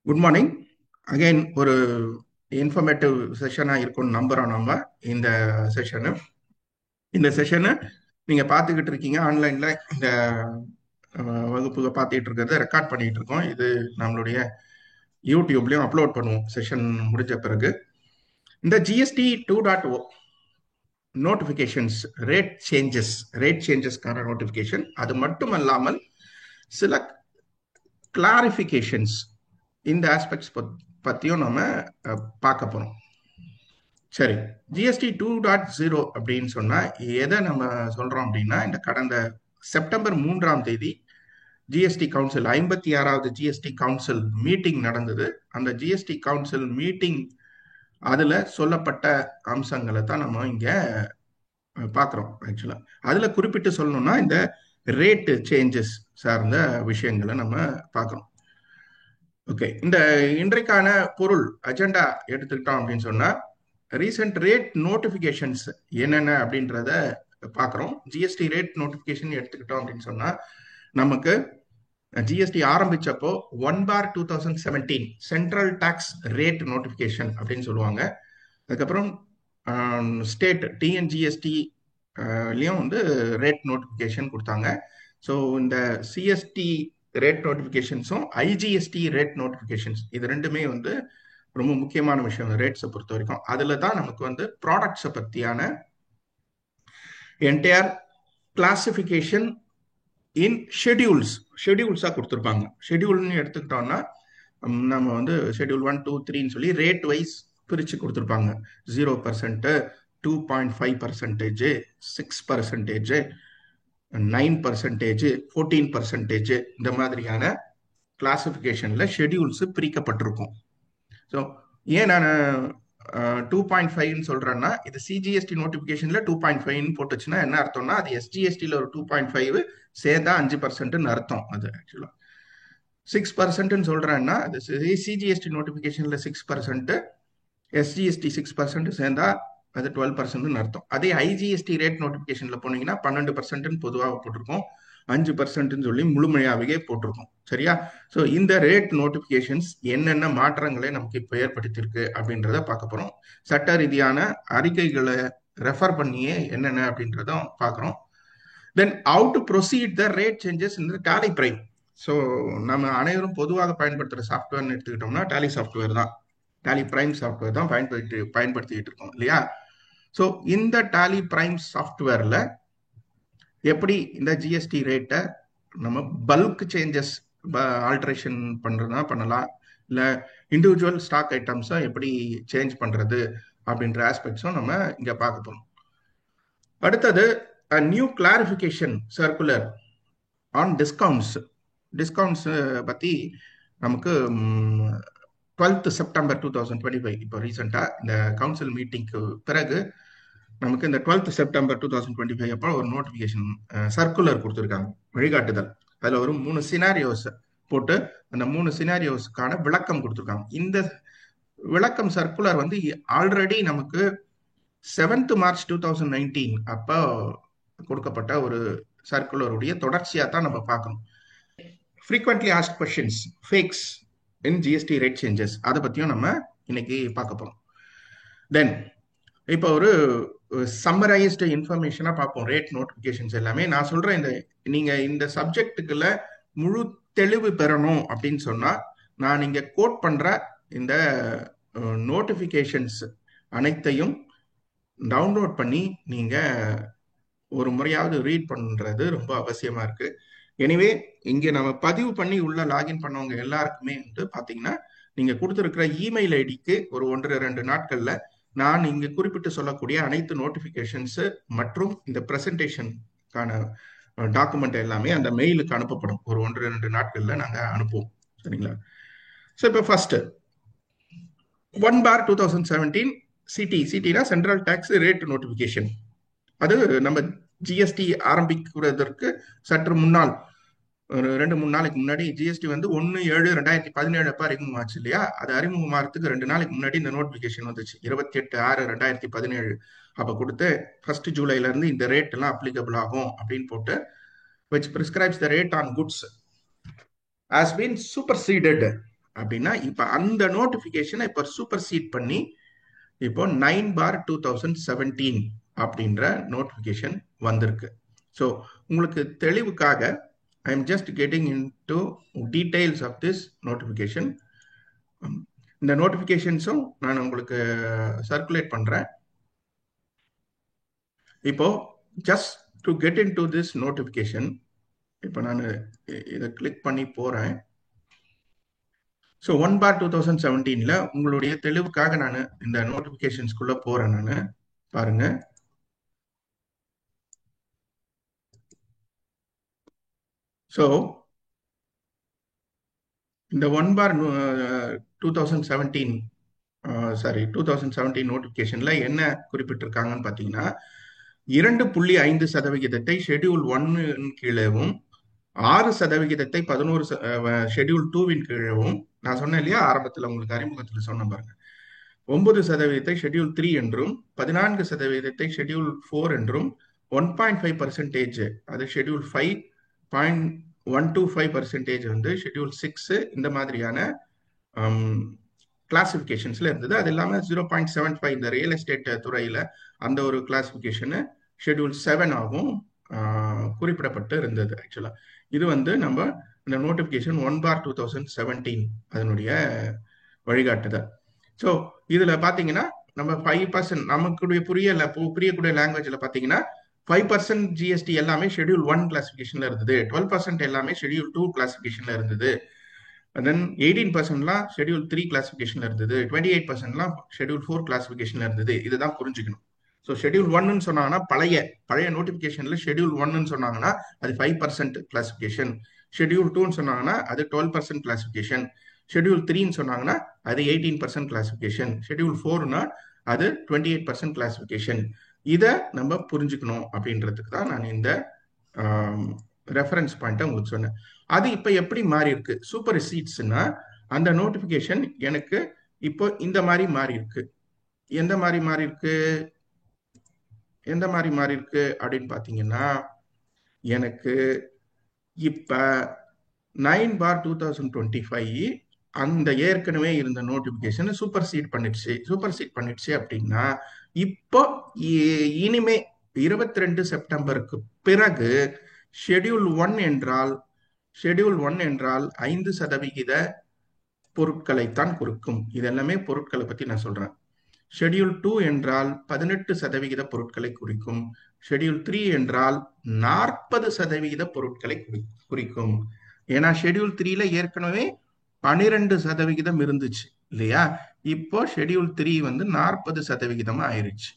Good morning again ஒரு informative செஷனாக இருக்கும்னு நம்புகிறோம் நம்ம இந்த செஷனு இந்த செஷனை நீங்கள் பார்த்துக்கிட்டு இருக்கீங்க ஆன்லைனில் இந்த வகுப்புக பார்த்துக்கிட்டு இருக்கிறத ரெக்கார்ட் பண்ணிகிட்டு இருக்கோம். இது நம்மளுடைய யூடியூப்லேயும் அப்லோட் பண்ணுவோம் செஷன் முடிஞ்ச பிறகு. இந்த ஜிஎஸ்டி 2.0 நோட்டிஃபிகேஷன்ஸ் ரேட் சேஞ்சஸ்க்கான நோட்டிஃபிகேஷன், அது மட்டும் அல்லாமல் சில கிளாரிஃபிகேஷன்ஸ் இந்த ஆஸ்பெக்ட்ஸ் பற்றியும் நம்ம பார்க்க போகிறோம். சரி, ஜிஎஸ்டி 2.0 அப்படின்னு சொன்னா எதை நம்ம சொல்றோம் அப்படின்னா, இந்த கடந்த செப்டம்பர் 3 ஜிஎஸ்டி கவுன்சில் 56வது ஜிஎஸ்டி கவுன்சில் மீட்டிங் நடந்தது. அந்த ஜிஎஸ்டி கவுன்சில் மீட்டிங் அதுல சொல்லப்பட்ட அம்சங்களை தான் நம்ம இங்க பார்க்குறோம். ஆக்சுவலா அதுல குறிப்பிட்டு சொல்லணும்னா இந்த ரேட் சேஞ்சஸ் சார்ந்த விஷயங்களை நம்ம பார்க்குறோம். ஓகே, இந்த இன்றைக்கான பொருள் அஜெண்டா எடுத்துக்கிட்டோம் அப்படின்னு சொன்னா ரீசெண்ட் ரேட் நோட்டிஃபிகேஷன்ஸ் என்னென்ன அப்படின்றத பார்க்குறோம். ஜிஎஸ்டி ரேட் நோட்டிஃபிகேஷன் எடுத்துக்கிட்டோம் அப்படின்னு சொன்னா நமக்கு ஜிஎஸ்டி ஆரம்பிச்சப்போ 1/2017 சென்ட்ரல் டாக்ஸ் ரேட் நோட்டிஃபிகேஷன் அப்படின்னு சொல்லுவாங்க. அதுக்கப்புறம் ஸ்டேட் டிஎன்ஜிஎஸ்டி லியும் வந்து ரேட் நோட்டிஃபிகேஷன் கொடுத்தாங்க. ஸோ இந்த சிஎஸ்டி ரேட் நோட்டிஃபிகேஷன்ஸும் ஐஜிஎஸ்டி ரேட் நோட்டிஃபிகேஷன்ஸ் இது ரெண்டுமே வந்து ரொம்ப முக்கியமான விஷயம் ரேட்ஸை பொறுத்த வரைக்கும். அதுல தான் நமக்கு வந்து ப்ராடக்ட்ஸை பத்தியான என்டையர் கிளாசிபிகேஷன் இன் ஷெடியூல்ஸா கொடுத்துருப்பாங்க. ஷெடியூல்னு எடுத்துக்கிட்டோம்னா நம்ம வந்து ஷெடியூல் 1, 2, 3ன்னு சொல்லி ரேட் வைஸ் பிரிச்சு கொடுத்துருப்பாங்க. 0%, 2.5%, 6%, 9%, 14%, இந்த மாதிரியான கிளாசிபிகேஷன்ல ஷெடியூல்ஸ் பிரிக்கப்பட்டிருக்கும். ஸோ ஏன் நான் 2.5ன்னு சொல்றேன்னா, இது சிஜிஎஸ்டி நோட்டிபிகேஷன்ல 2.5ன்னு போட்டுச்சுன்னா என்ன அர்த்தம்னா, அது எஸ்ஜிஎஸ்டியில் ஒரு 2.5 சேர்ந்தா 5%ன்னு அர்த்தம். அது ஆக்சுவலா 6%ன்னு சொல்றேன்னா, அது சிஜிஎஸ்டி நோட்டிபிகேஷன்ல 6%, எஸ்ஜிஎஸ்டி 6% சேர்ந்தா அது 12%ன்னு அர்த்தம். அதே ஐஜிஎஸ்டி ரேட் நோட்டிபிகேஷன்ல போனீங்கன்னா 12%ன்னு பொதுவாக போட்டிருக்கோம், 5%ன்னு சொல்லி முழுமையாகவே போட்டிருக்கோம். சரியா? ஸோ இந்த ரேட் நோட்டிபிகேஷன்ஸ் என்னென்ன மாற்றங்களை நமக்கு இப்போ ஏற்படுத்தியிருக்கு அப்படின்றத பார்க்க போறோம். சட்ட ரீதியான அறிக்கைகளை ரெஃபர் பண்ணியே என்னென்ன அப்படின்றதும் பார்க்குறோம். Then how to proceed the rate changes in Tally prime. So நம்ம அனைவரும் பொதுவாக பயன்படுத்துகிற சாஃப்ட்வேர்னு எடுத்துக்கிட்டோம்னா டாலி சாஃப்ட்வேர் தான், டாலி பிரைம் சாஃப்ட்வேர் தான் பயன்படுத்திட்டு இருக்கோம் இல்லையா? ஸோ இந்த டாலி பிரைம் சாஃப்ட்வேர்ல எப்படி இந்த ஜிஎஸ்டி ரேட்டை நம்ம பல்க் சேஞ்சஸ் ஆல்ட்ரேஷன் பண்றதுனா பண்ணலாம், இல்லை இண்டிவிஜுவல் ஸ்டாக் ஐட்டம்ஸை எப்படி சேஞ்ச் பண்றது அப்படின்ற ஆஸ்பெக்ட்ஸும் நம்ம இங்க பார்க்க போறோம். அடுத்தது new clarification circular on discounts பத்தி நமக்கு 12th செப்டம்பர் 2025 இப்போ ரீசெண்டா இந்த கவுன்சில் மீட்டிங்க்கு பிறகு நமக்கு இந்த 12th செப்டம்பர் 2025 அப்போ ஒரு நோட்டிபிகேஷன் சர்க்குலர் கொடுத்துருக்காங்க, வழிகாட்டுதல். அதுல ஒரு 3 சினாரியோஸ் போட்டு அந்த 3 சினாரியோஸ்க்கான விளக்கம் கொடுத்துருக்காங்க. இந்த விளக்கம் சர்க்குலர் வந்து ஆல்ரெடி நமக்கு 7th மார்ச் 2019 அப்போ கொடுக்கப்பட்ட ஒரு சர்க்குலருடைய தொடர்ச்சியா தான் நம்ம பார்க்கணும். Frequently asked questions, FAQs in GST rate changes, அதை பத்தியும் நம்ம இன்னைக்கு பார்க்க போறோம். தென் இப்போ ஒரு சம்மரைஸ்டு இன்ஃபர்மேஷனா பார்ப்போம் ரேட் நோட்டிபிகேஷன்ஸ் எல்லாமே. நான் சொல்றேன், நீங்க இந்த சப்ஜெக்டுக்குள்ள முழு தெளிவு பெறணும் அப்படின்னு சொன்னா நான் நீங்க கோட் பண்ற இந்த நோட்டிபிகேஷன்ஸ் அனைத்தையும் டவுன்லோட் பண்ணி நீங்க ஒரு முறையாவது ரீட் பண்றது ரொம்ப அவசியமா இருக்கு. எனவே இங்க நம்ம பதிவு பண்ணி உள்ள லாகின் பண்ணவங்க எல்லாருக்குமே வந்து பாத்தீங்கன்னா நீங்க கொடுத்துருக்கிற இமெயில் ஐடிக்கு ஒரு 1-2 நாட்கள்ல நான் இங்க குறிப்பிட்டு சொல்லக்கூடிய அனைத்து நோட்டிபிகேஷன்ஸ் மற்றும் இந்த பிரசன்டேஷனுக்கான டாக்குமெண்ட் எல்லாமே அந்த மெயிலுக்கு அனுப்பப்படும். ஒரு 1-2 நாட்கள்ல நாங்க அனுப்புவோம். சரிங்களா? ஸோ இப்போ ஃபர்ஸ்ட் 1/2017 சிடினா சென்ட்ரல் டாக்ஸ் ரேட் நோட்டிபிகேஷன். அது நம்ம ஜிஎஸ்டி ஆரம்பிக்கிறதற்கு சற்று முன்னால் ஒரு 2-3 நாளைக்கு முன்னாடி ஜிஎஸ்டி வந்து 1/7/2017 அப்ப அறிமுகம் ஆச்சு இல்லையா? அது அறிமுகமாகிறதுக்கு 2 நாளைக்கு முன்னாடி இந்த நோட்டிபிகேஷன் வந்துச்சு. 28/6/2017 அப்ப கொடுத்து 1 ஜூலைல இருந்து இந்த ரேட் எல்லாம் அப்ளிகபிள் ஆகும் அப்படின்னு போட்டு, which prescribes the rate on goods has been superseded அப்படின்னா இப்ப அந்த நோட்டிபிகேஷனை இப்ப சூப்பர் சீட் பண்ணி இப்போ 9/2017 அப்படின்ற நோட்டிபிகேஷன் வந்திருக்கு. ஸோ உங்களுக்கு தெளிவுக்காக I am just getting in to details of this notification. இந்த நோட்டிபிகேஷன்ஸும் நான் உங்களுக்கு சர்க்குலேட் பண்றேன். இப்போ just to get in to this notification இப்போ நான் இதை கிளிக் பண்ணி போறேன். ஸோ 1/2017 உங்களுடைய தெளிவுக்காக நான் இந்த நோட்டிபிகேஷன்ஸ்குள்ள போறேன். நான் பாருங்க. ஸோ இந்த 2017 நோட்டிபிகேஷன்ல என்ன குறிப்பிட்டிருக்காங்கன்னு பாத்தீங்கன்னா 2.5% ஷெட்யூல் 1 கீழேவும் 6% 11 ஷெட்யூல் 2 கீழேவும் நான் சொன்னேன் இல்லையா ஆரம்பத்தில் உங்களுக்கு அறிமுகத்தில் சொன்ன பாருங்க 9% ஷெட்யூல் 3 என்றும் 14% ஷெட்யூல் 4 என்றும் 1.5% அது ஷெட்யூல் 5.125% வந்து ஷெட்யூல் 6 இந்த மாதிரியான கிளாசிபிகேஷன்ஸ்ல இருந்தது. அது இல்லாம 0.75 இந்த ரியல் எஸ்டேட் துறையில அந்த ஒரு கிளாசிபிகேஷன் ஷெட்யூல் 7 ஆகும் குறிப்பிடப்பட்டு இருந்தது. ஆக்சுவலா இது வந்து நம்ம இந்த நோட்டிபிகேஷன் 1/2017 அதனுடைய வழிகாட்டுதல். ஸோ இதுல பாத்தீங்கன்னா நம்ம 5% நமக்குடைய புரியக்கூடிய லாங்குவேஜ்ல பாத்தீங்கன்னா 5% ஜிஎஸ்டி எல்லாமே ஷெட்யூல் 1 கிளாசிபிகேஷன்ல இருந்தது, 12% எல்லாமே ஷெட்யூல் 2 கிளாசிபிகேஷன்ல இருந்தது, தென் 18% ஷெட்யூல் 3 கிளாசிபிகேஷன்ல இருந்தது, 28% ஷெட்யூல் 4 கிளாசிபிகேஷன்ல இருந்தது. இதுதான் புரிஞ்சுக்கணும். ஸோ ஷெட்யூல் 1 சொன்னாங்கன்னா பழைய நோட்டிபிகேஷன்ல ஷெட்யூல் 1 சொன்னாங்கன்னா அது 5% கிளாசிபிகேஷன், ஷெட்யூல் 2 சொன்னாங்கன்னா அது 12% கிளாசிபிகேஷன், ஷெட்யூல் 3 சொன்னாங்கன்னா அது 18% கிளாசிபிகேஷன், ஷெட்யூல் 4னா அது 28% கிளாசிபிகேஷன். இதை நம்ம புரிஞ்சுக்கணும் அப்படின்றதுக்கு தான் நான் இந்த ரெஃபரன்ஸ் பாயிண்ட்டை உங்களுக்கு சொன்னேன். அது இப்ப எப்படி மாறி இருக்கு? சூப்பர் சீட்ஸ்னா அந்த நோட்டிபிகேஷன் எனக்கு இப்போ இந்த மாதிரி மாறி இருக்கு. எந்த மாதிரி மாறி இருக்கு அப்படின்னு பாத்தீங்கன்னா எனக்கு இப்ப 9/2025 அந்த ஏற்கனவே இருந்த நோட்டிபிகேஷன் சூப்பர் சீட் பண்ணிடுச்சு அப்படின்னா இப்போ இனிமே 22 செப்டம்பருக்கு பிறகு ஷெட்யூல் 1 என்றால் 5% பொருட்களைத்தான் குறிக்கும். இதெல்லாமே பொருட்களை பத்தி நான் சொல்றேன். ஷெட்யூல் 2 என்றால் 18% பொருட்களை குறிக்கும். ஷெட்யூல் 3 என்றால் 40% பொருட்களை குறிக்கும். ஏன்னா ஷெட்யூல் 3ல ஏற்கனவே 12% இருந்துச்சு இல்லையா? இப்போ ஷெட்யூல் 3 வந்து 40% ஆயிருச்சு.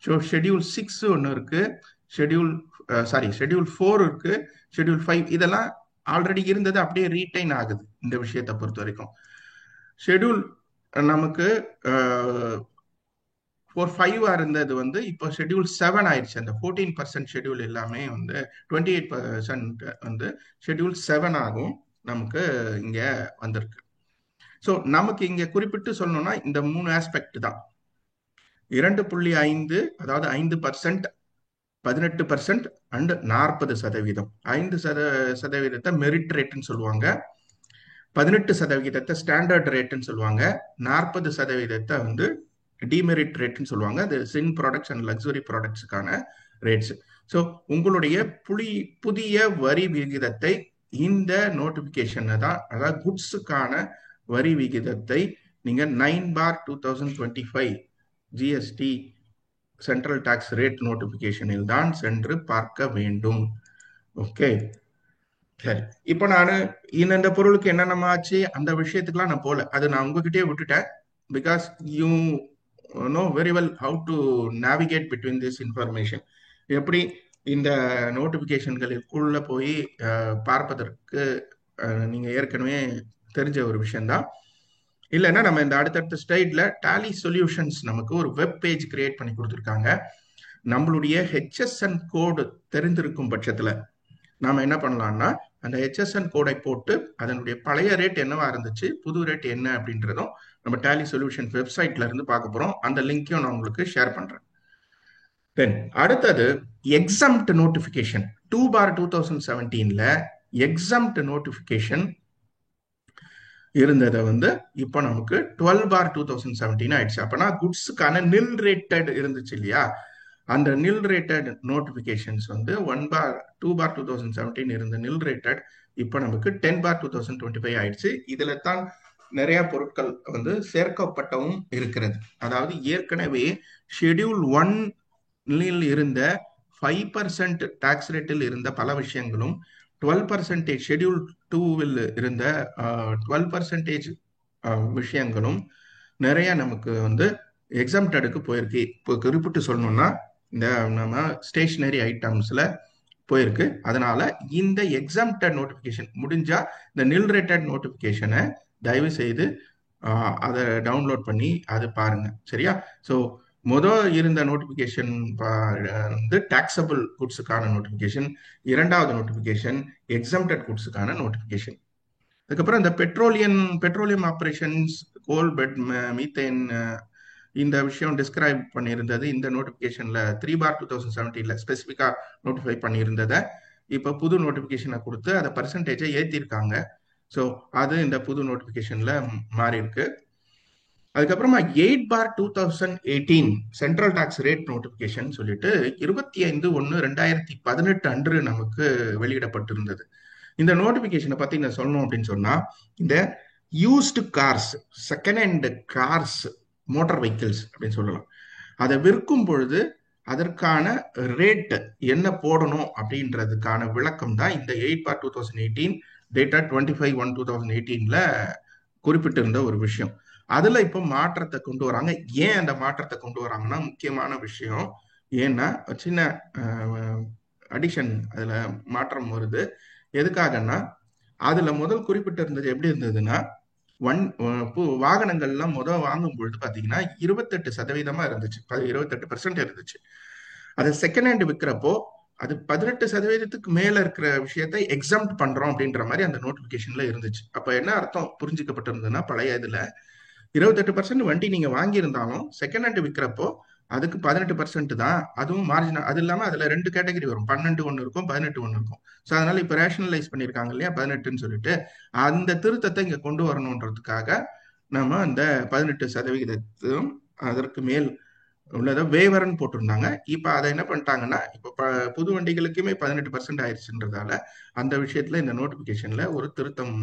ஸோ ஷெட்யூல் 6 ஒன்று இருக்கு, ஷெட்யூல் 4 இருக்கு, ஷெட்யூல் 5 இதெல்லாம் ஆல்ரெடி இருந்தது அப்படியே ரீடைன் ஆகுது. இந்த விஷயத்தை பொறுத்த வரைக்கும் ஷெட்யூல் நமக்கு 5 இருந்தது வந்து இப்போ ஷெட்யூல் 7 ஆயிடுச்சு. அந்த 14% ஷெட்யூல் எல்லாமே வந்து 28% வந்து ஷெட்யூல் 7 ஆகும் நமக்கு இங்க வந்திருக்கு. ஸோ நமக்கு இங்க குறிப்பிட்டு சொல்லணும்னா இந்த 3 ஆஸ்பெக்ட் தான். 2.5 அதாவது 5%, 18% அண்ட் 40%. 5% மெரிட் ரேட்னு சொல்லுவாங்க, 18% ஸ்டாண்டர்ட் ரேட்னு சொல்லுவாங்க, 40% வந்து டிமெரிட் ரேட்னு சொல்லுவாங்க. அது சின் ப்ராடக்ட்ஸ் அண்ட் லக்ஸுரி ப்ராடக்ட்ஸுக்கான ரேட்ஸ். ஸோ உங்களுடைய புதிய வரி விகிதத்தை இந்த நோட்டிபிகேஷன் தான், அதாவது குட்ஸுக்கான வரி விகிதத்தை நீங்க 9/2025 ஜிஎஸ்டி சென்ட்ரல் டாக்ஸ் ரேட் நோட்டிபிகேஷனில் தான் சென்று பார்க்க வேண்டும். ஓகே, சரி. இப்போ நான் இந்த பொருளுக்கு என்னென்ன ஆச்சு அந்த விஷயத்துக்குலாம் நான் போல, அது நான் உங்ககிட்டயே விட்டுட்டேன். Because you know very well how to navigate between this information. எப்படி இந்த நோட்டிபிகேஷன்களுக்குள்ள போய் பார்ப்பதற்கு நீங்க ஏற்கனவே தெரிஞ்ச ஒரு விஷயம்தான். இல்லைன்னா நம்ம இந்த அடுத்தடுத்த ஸ்லைட்ல டாலி சொல்யூஷன்ஸ் நமக்கு ஒரு வெப் பேஜ் கிரியேட் பண்ணி கொடுத்துருக்காங்க. நம்மளுடைய HSN கோடு தெரிந்திருக்கும் பட்சத்துல நாம என்ன பண்ணலாம்னா அந்த HSN கோடை போட்டு அதனுடைய பழைய ரேட் என்னவா இருந்துச்சு, புது ரேட் என்ன அப்படின்றதும் நம்ம டாலி சொல்யூஷன் வெப்சைட்ல இருந்து பார்க்க போறோம். அந்த லிங்கையும் நான் உங்களுக்கு ஷேர் பண்றேன். தென் அடுத்தது எக்ஸம்ட் நோட்டிபிகேஷன் 2/2017 எக்ஸம்ட் நோட்டிபிகேஷன் இருந்ததை வந்து இப்போ நமக்கு 12/2017 ஆயிடுச்சு. அப்பனா குட்ஸுக்கான நில் ரேட்டட் இருந்துச்சு இல்லையா, அந்த நில் ரேட்டட் நோட்டிபிகேஷன்ஸ் வந்து 2/2017 இருந்த நில் ரேட்டட் இப்போ நமக்கு 10/2025 ஆயிடுச்சு. இதுல தான் நிறைய பொருட்கள் வந்து சேர்க்கப்பட்டவும் இருக்கிறது. அதாவது ஏற்கனவே ஷெட்யூல் 1 இருந்த 5% டாக்ஸ் ரேட்டில் இருந்த பல விஷயங்களும் 12% ஷெட்யூல் 2 இருந்த 12% விஷயங்களும் நிறைய நமக்கு வந்து எக்ஸாம்டடுக்கு போயிருக்கு. இப்போ குறிப்பிட்டு சொல்லணும்னா இந்த நம்ம ஸ்டேஷனரி ஐட்டம்ஸ்ல போயிருக்கு. அதனால இந்த எக்ஸாம்டட் நோட்டிபிகேஷன் முடிஞ்சா இந்த நில் ரேட்டட் நோட்டிபிகேஷனை தயவு செய்து அதை டவுன்லோட் பண்ணி அது பாருங்க, சரியா? ஸோ இருந்த நோட்டிபிகேஷன் வந்து டாக்ஸபிள் குட்ஸுக்கான நோட்டிபிகேஷன், இரண்டாவது நோட்டிபிகேஷன் எக்ஸாம்டட் குட்ஸுக்கான நோட்டிபிகேஷன். அதுக்கப்புறம் இந்த பெட்ரோலியம் ஆப்ரேஷன்ஸ், கோல் பெட், மீத்தேன், இந்த விஷயம் டிஸ்கிரைப் பண்ணியிருந்தது இந்த நோட்டிபிகேஷன்ல 3/2017 ஸ்பெசிஃபிக்கா நோட்டிஃபை பண்ணியிருந்ததை இப்போ புது நோட்டிபிகேஷனை கொடுத்து அதை பர்சன்டேஜை ஏற்றிருக்காங்க. ஸோ அது இந்த புது நோட்டிபிகேஷன்ல மாறி இருக்கு. அதுக்கப்புறமா 8/2018 சென்ட்ரல் டாக்ஸ் ரேட் நோட்டிபிகேஷன் சொல்லிட்டு 25/1/2018 அன்று நமக்கு வெளியிடப்பட்டிருந்தது. இந்த நோட்டிபிகேஷனை பத்தி நான் சொல்லணும் அப்படின்னு சொன்னா, இந்த used cars, second hand cars, motor vehicles அப்படின்னு சொல்லலாம், அதை விற்கும் பொழுது அதற்கான ரேட் என்ன போடணும் அப்படின்றதுக்கான விளக்கம் தான் இந்த 8/2018 டேட்டா 25/1/2018 குறிப்பிட்டிருந்த ஒரு விஷயம். அதுல இப்போ மாற்றத்தை கொண்டு வராங்க. ஏன் அந்த மாற்றத்தை கொண்டு வராங்கன்னா, முக்கியமான விஷயம் ஏன்னா சின்ன அடிஷன், அதுல மாற்றம் வருது. எதுக்காகன்னா, அதுல முதல் குறிப்பிட்டு இருந்தது எப்படி இருந்ததுன்னா, வாகனங்கள்லாம் வாங்கும் பொழுது பாத்தீங்கன்னா 28% இருந்துச்சு, 28% இருந்துச்சு. அதை செகண்ட் ஹேண்ட் விற்கிறப்போ அது 18% மேல இருக்கிற விஷயத்தை எக்ஸாம்ட் பண்றோம் அப்படின்ற மாதிரி அந்த நோட்டிபிகேஷன்ல இருந்துச்சு. அப்ப என்ன அர்த்தம் புரிஞ்சுக்கப்பட்டிருந்ததுன்னா, பழைய இதுல 28% வண்டி நீங்க வாங்கியிருந்தாலும் செகண்ட் ஹேண்ட் விற்கிறப்போ அதுக்கு 18% தான், அதுவும் மார்ஜின். அது இல்லாம அதுல 2 கேட்டகரி வரும், 12 ஒன்று இருக்கும், 18 ஒன்று இருக்கும். ஸோ அதனால இப்ப ரேஷனலைஸ் பண்ணியிருக்காங்க இல்லையா 18ன்னு சொல்லிட்டு, அந்த திருத்தத்தை இங்க கொண்டு வரணுன்றதுக்காக நம்ம அந்த 18% அதற்கு மேல் உள்ளதை வேவரன் போட்டிருந்தாங்க. இப்ப அதை என்ன பண்ணிட்டாங்கன்னா, இப்ப புது வண்டிகளுக்குமே 18% ஆயிடுச்சுன்றதால அந்த விஷயத்துல இந்த நோட்டிபிகேஷன்ல ஒரு திருத்தம்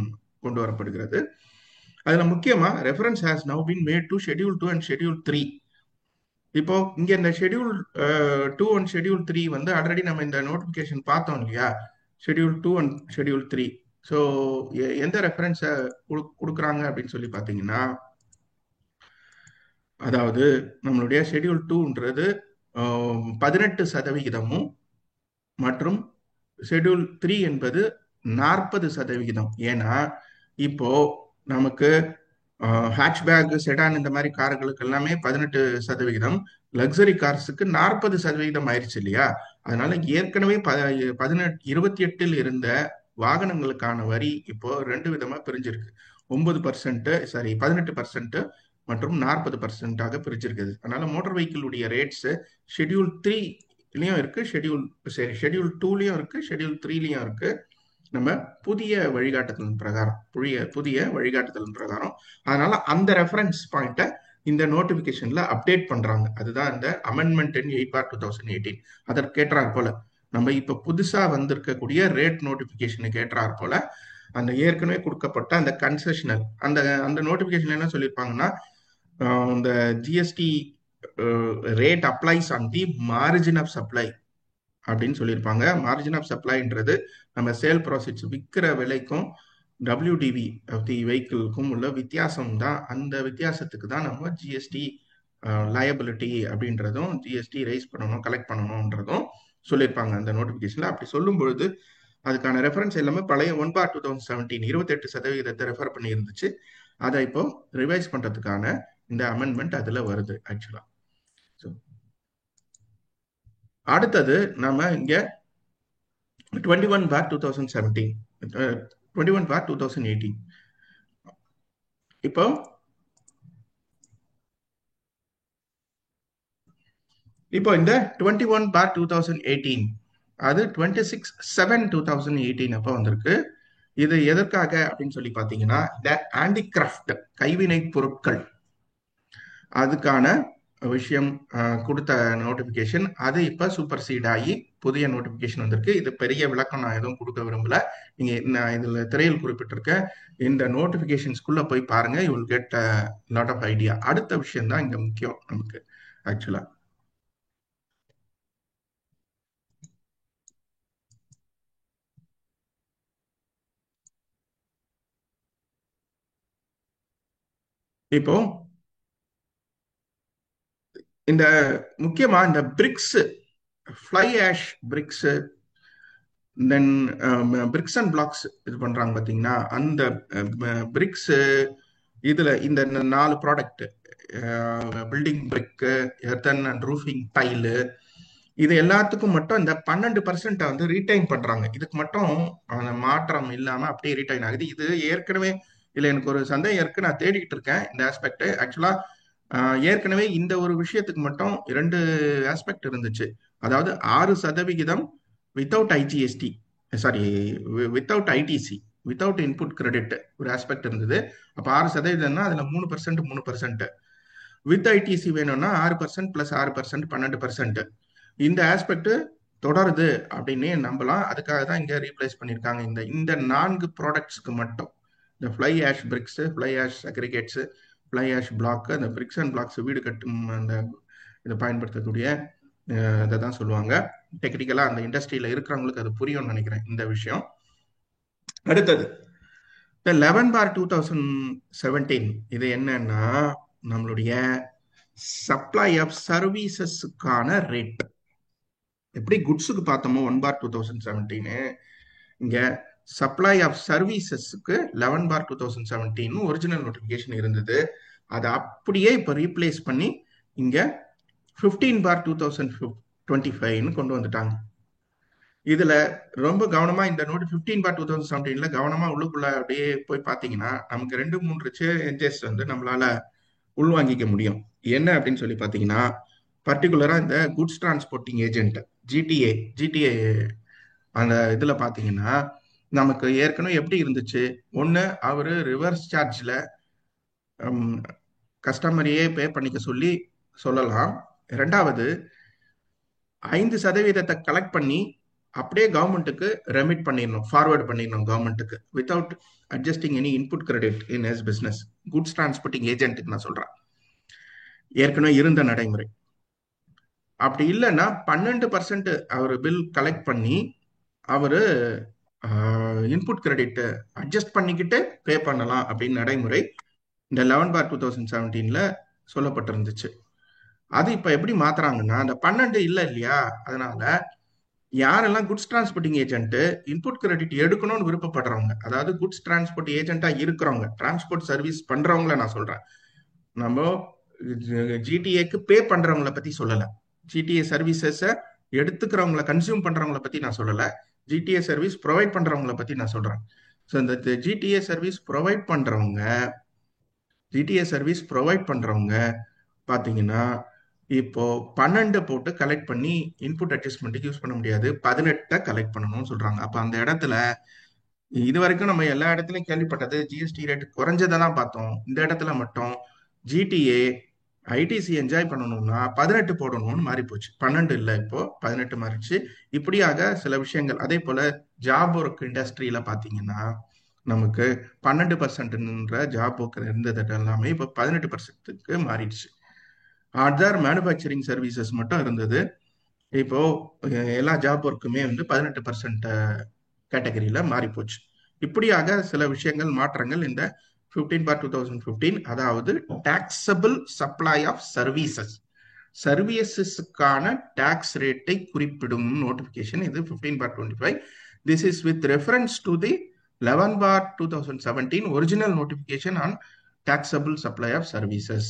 கொண்டு வரப்படுகிறது. அதுல முக்கியமா reference has now been made to schedule 2 and schedule 3. இப்போ இங்க இந்த ஷெட்யூல் 2 அண்ட் ஷெட்யூல் 3 வந்து ஆல்ரெடி நம்ம இந்த நோட்டிபிகேஷன் பார்த்தோம் இல்லையா, ஷெட்யூல் 2 அண்ட் ஷெட்யூல் 3. ஸோ எந்த ரெஃபரன்ஸை கொடுக்குறாங்க அப்படின்னு சொல்லி பார்த்தீங்கன்னா, அதாவது நம்மளுடைய ஷெட்யூல் 2ன்றது 18% மற்றும் ஷெட்யூல் 3 என்பது 40%. ஏன்னா இப்போ நமக்கு ஹேட்ச்பேக், செடான் இந்த மாதிரி கார்களுக்கு எல்லாமே 18%, லக்ஸரி கார்ஸுக்கு 40% ஆயிடுச்சு இல்லையா. அதனால ஏற்கனவே 28 இருந்த வாகனங்களுக்கான வரி இப்போ 2 விதமா பிரிஞ்சிருக்கு. 18% மற்றும் 40% பிரிச்சிருக்குது. அதனால மோட்டார் வெஹிக்கிளுடைய ரேட்ஸ் ஷெட்யூல் 3லயும் இருக்கு, ஷெட்யூல் 2லயும் இருக்கு, ஷெட்யூல் 3லயும் இருக்கு. நம்ம புதிய வழிகாட்டுதலின் பிரகாரம் அதனால அந்த ரெஃபரன்ஸ் பாயிண்ட்டை இந்த நோட்டிபிகேஷன்ல அப்டேட் பண்றாங்க. அதுதான் இந்த அமெண்ட்மெண்ட் 8/2018. அதற்கு கேட்டார் போல நம்ம இப்ப புதுசா வந்திருக்கக்கூடிய ரேட் நோட்டிபிகேஷனுக்கு ஏற்றார் போல அந்த ஏற்கனவே கொடுக்கப்பட்ட அந்த கன்செஷனல் அந்த அந்த நோட்டிபிகேஷன் என்ன சொல்லியிருப்பாங்கன்னா, இந்த GST rate applies on the margin of supply அப்படின்னு சொல்லியிருப்பாங்க. மார்ஜின் ஆஃப் சப்ளைன்றது நம்ம சேல் ப்ராசஸ் விற்கிற விலைக்கும் WDV ஆஃப் தி வெஹிக்கிள்க்கும் உள்ள வித்தியாசம் தான். அந்த வித்தியாசத்துக்கு தான் நம்ம ஜிஎஸ்டி லயபிலிட்டி அப்படின்றதும் ஜிஎஸ்டி ரைஸ் பண்ணணும், கலெக்ட் பண்ணணும்ன்றதும் சொல்லியிருப்பாங்க அந்த நோட்டிபிகேஷன்ல. அப்படி சொல்லும் பொழுது அதுக்கான ரெஃபரன்ஸ் எல்லாமே பழைய 1/2017 28% ரெஃபர் பண்ணி இருந்துச்சு. அதை இப்போ ரிவைஸ் பண்றதுக்கான இந்த அமெண்ட்மெண்ட் அதுல வருது ஆக்சுவலா. அடுத்தது நம்ம இங்க 21/2017, 21/2018. இப்போ இந்த 21/2018 அது 26/7/2018 அப்போ வந்திருக்கு. இது எதற்காக அப்படின்னு சொல்லி பார்த்தீங்கன்னா, இந்த ஹேண்டிகிராஃப்ட் கைவினை பொருட்கள் அதுக்கான விஷயம் கொடுத்த நோட்டிபிகேஷன் அது இப்ப சூப்பர்சீட் ஆகி புதிய நோட்டிபிகேஷன் வந்திருக்கு. இது பெரிய விளக்கம் நான் எதுவும் கொடுக்க விரும்பல. நீங்க நான் இதுல திரையில் குறிப்பிட்டிருக்க இந்த நோட்டிபிகேஷன்ஸ்குள்ள போய் பாருங்க. You will get lot of idea. அடுத்த விஷயம் தான் இங்க முக்கியம் நமக்கு ஆக்சுவலா. இப்போ இந்த முக்கியமா இந்த bricks, fly ash bricks, then bricks and blocks இது பண்றாங்க பாத்தீங்கன்னா, அந்த பிரிக்ஸ் இதுல இந்த 4 product, building brick, earthen and roofing tile, இது எல்லாத்துக்கும் மட்டும் இந்த 12% வந்து ரீடைன் பண்றாங்க. இதுக்கு மட்டும் மாற்றம் இல்லாம அப்படியே ரீடைன் ஆகுது. இது ஏற்கனவே இல்ல, எனக்கு ஒரு சந்தேகம் இருக்கு, நான் தேடிக்கிட்டு இருக்கேன் இந்த ஆஸ்பெக்ட். ஆக்சுவலா ஏற்கனவே இந்த ஒரு விஷயத்துக்கு மட்டும் 2 ஆஸ்பெக்ட் இருந்துச்சு. அதாவது 6% without IGST, sorry, without ITC, without input credit ஒரு ஆஸ்பெக்ட் இருந்தது. அப்ப 6%, அதுல 3% 3%, வித் ஐடிசி வேணும்னா 6% பிளஸ் 6% 12%. இந்த ஆஸ்பெக்ட் தொடருது அப்படின்னு நம்பலாம். அதுக்காக தான் இங்க ரீப்ளேஸ் பண்ணியிருக்காங்க. இந்த இந்த 4 ப்ராடக்ட்ஸ்க்கு மட்டும், இந்த fly ash bricks, fly ash aggregates, fly ash block, அந்த பிரிக்ஸ் அண்ட் பிளாக்ஸ் வீடு கட்டும் அந்த இதை பயன்படுத்தக்கூடிய இதை தான் சொல்லுவாங்க. டெக்னிக்கலா அந்த இண்டஸ்ட்ரியில இருக்கிறவங்களுக்கு அது புரியும்னு நினைக்கிறேன் இந்த விஷயம். அடுத்தது இந்த 11/2017 இது என்னன்னா, நம்மளுடைய சப்ளை ஆஃப் சர்வீசஸ்க்கான ரேட். எப்படி குட்ஸுக்கு பார்த்தோமோ 1/2017, இங்க சப்ளை ஆஃப் சர்வீசஸ்க்கு 11/2017 ஒரிஜினல் நோட்டிபிகேஷன் இருந்தது. அதை அப்படியே இப்ப ரீப்ளேஸ் பண்ணி இங்க 15/2025 கொண்டு வந்துட்டாங்க. இதுல ரொம்ப கவனமா இந்த நோட் 15/2017 கவனமா உள்ளுக்குள்ள அப்படியே போய் பாத்தீங்கன்னா, நமக்கு 2-3 சேஞ்சஸ் வந்து நம்மளால உள்வாங்கிக்க முடியும். என்ன அப்படின்னு சொல்லி பாத்தீங்கன்னா, பர்டிகுலரா இந்த goods transporting agent, GTA, GTA அந்த இதுல பாத்தீங்கன்னா, நமக்கு ஏற்கனவே எப்படி இருந்துச்சு, ஒண்ணு அவரு ரிவர்ஸ் சார்ஜ்ல கஸ்டமரையே பே பண்ணிக்க சொல்லி சொல்லலாம். இரண்டாவது 5% கலெக்ட் பண்ணி அப்படியே கவர்மெண்ட்டுக்கு ரெமிட் பண்ணிடணும், ஃபார்வர்ட் பண்ணிடணும் கவர்மெண்ட்டுக்கு, without adjusting any input credit in his business. Goods transporting ஏஜென்ட்டுக்கு நான் சொல்றேன், ஏற்கனவே இருந்த நடைமுறை. அப்படி இல்லைன்னா 12% அவர் பில் கலெக்ட் பண்ணி அவரு இன்புட் கிரெடிட் அட்ஜஸ்ட் பண்ணிக்கிட்டு பே பண்ணலாம் அப்படின்னு நடைமுறை இந்த 11/2017 சொல்லப்பட்டிருந்துச்சு. அது இப்ப எப்படி மாத்துறாங்கன்னா, அந்த 12 இல்ல இல்லையா, அதனால யாரெல்லாம் goods transporting agent input credit எடுக்கணும்னு விருப்பப்படுறவங்க, அதாவது குட்ஸ் டிரான்ஸ்போர்ட் ஏஜென்ட்டா இருக்கிறவங்க, டிரான்ஸ்போர்ட் சர்வீஸ் பண்றவங்கள நான் சொல்றேன். நம்ம ஜிடிஏக்கு பே பண்றவங்கள பத்தி சொல்லல, ஜிடிஏ சர்வீசஸ் எடுத்துக்கிறவங்கள, கன்சியூம் பண்றவங்கள பத்தி நான் சொல்லல, ஜிடிஏ சர்வீஸ் ப்ரொவைட் பண்றவங்கள பத்தி நான் சொல்றேன். ஸோ இந்த ஜிடிஏ சர்வீஸ் ப்ரொவைட் பண்றவங்க, ஜிடிஏ சர்வீஸ் ப்ரொவைட் பண்றவங்க பாத்தீங்கன்னா, இப்போ 12 போட்டு கலெக்ட் பண்ணி இன்புட் அட்ஜஸ்ட்மெண்ட்டுக்கு யூஸ் பண்ண முடியாது, 18 கலெக்ட் பண்ணணும்னு சொல்றாங்க. அப்ப அந்த இடத்துல இது வரைக்கும் நம்ம எல்லா இடத்துலயும் கேள்விப்பட்டது ஜிஎஸ்டி ரேட் குறைஞ்சதை தான் பார்த்தோம். இந்த இடத்துல மட்டும் ஜிடிஏ ஐடிசி என்ஜாய் பண்ணணும்னா 18 போடணும்னு மாறி போச்சு. 12 இல்லை, இப்போ 18 மாறிச்சு. இப்படியாக சில விஷயங்கள். அதே போல ஜாப் ஒர்க் இண்டஸ்ட்ரியில பாத்தீங்கன்னா, நமக்கு 12% ஜாப் ஒர்க் இருந்தது எல்லாமே இப்போ 18%க்கு மாறிடுச்சு. அதர் மேனுஃபேக்சரிங் சர்வீசஸ் மட்டும் இருந்தது, இப்போ எல்லா ஜாப் ஒர்க்குமே வந்து 18% கேட்டகரியில மாறி போச்சு. இப்படியாக சில விஷயங்கள், மாற்றங்கள் இந்த 15/2015, அதாவது டாக்ஸபிள் சப்ளை ஆஃப் சர்வீசஸ், சர்வீசஸ்க்கான டாக்ஸ் ரேட்டை குறிப்பிடும் நோட்டிபிகேஷன் இது 15/25. This is with reference to the 11/2017 original notification on taxable supply of services.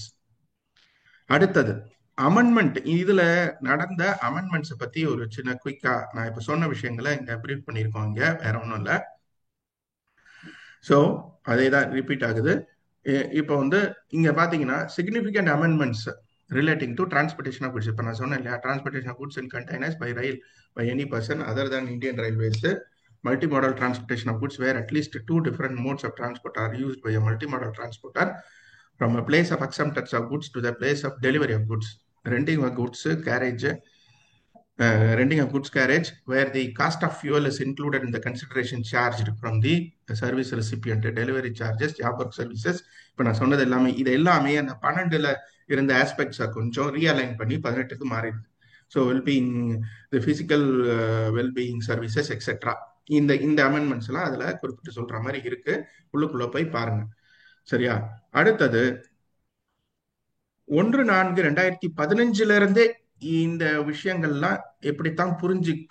அடுத்தது அமெண்ட்மெண்ட். இதுல நடந்த அமெண்ட்மெண்ட்ஸ் பத்தி ஒரு சின்ன குயிக்கா நான் இப்ப சொன்ன விஷயங்களை இங்க பிரீஃப் பண்ணியிருக்கோம். இங்க வேற ஒன்றும் இல்லை. ஸோ அதே தான் ரிப்பீட் ஆகுது. இப்போ வந்து இங்க பாத்தீங்கன்னா significant amendments relating to transportation of goods. இப்போ நான் சொன்னேன் இல்லையா, transportation of goods in containers by rail by any person other than Indian railways. multimodal transportation of goods, where at least two different modes of transport are used by a multimodal transporter from a place of acceptance of goods to the place of delivery of goods. Renting of goods carriage, renting of goods carriage, where the cost of fuel is included in the consideration charged from the service recipient, delivery charges, job work services. இப்போ நான் சொன்னது எல்லாமே இது எல்லாமே அந்த 12ல இருந்த ஆஸ்பெக்ட்ஸை கொஞ்சம் realign பண்ணி 18க்கு மாறிடுது. ஸோ வெல்பீயிங், தி ஃபிசிக்கல் வெல்பீயிங் சர்வீசஸ் எக்ஸெட்ரா, இந்த அமெண்ட்மெண்ட்ஸ் எல்லாம் அதுல குறிப்பிட்டு சொல்ற மாதிரி இருக்கு. உள்ளுக்குள்ள போய் பாருங்க. சரியா? அடுத்தது 1/4/2015 இருந்தே இந்த விஷயங்கள்லாம் எப்படித்தான்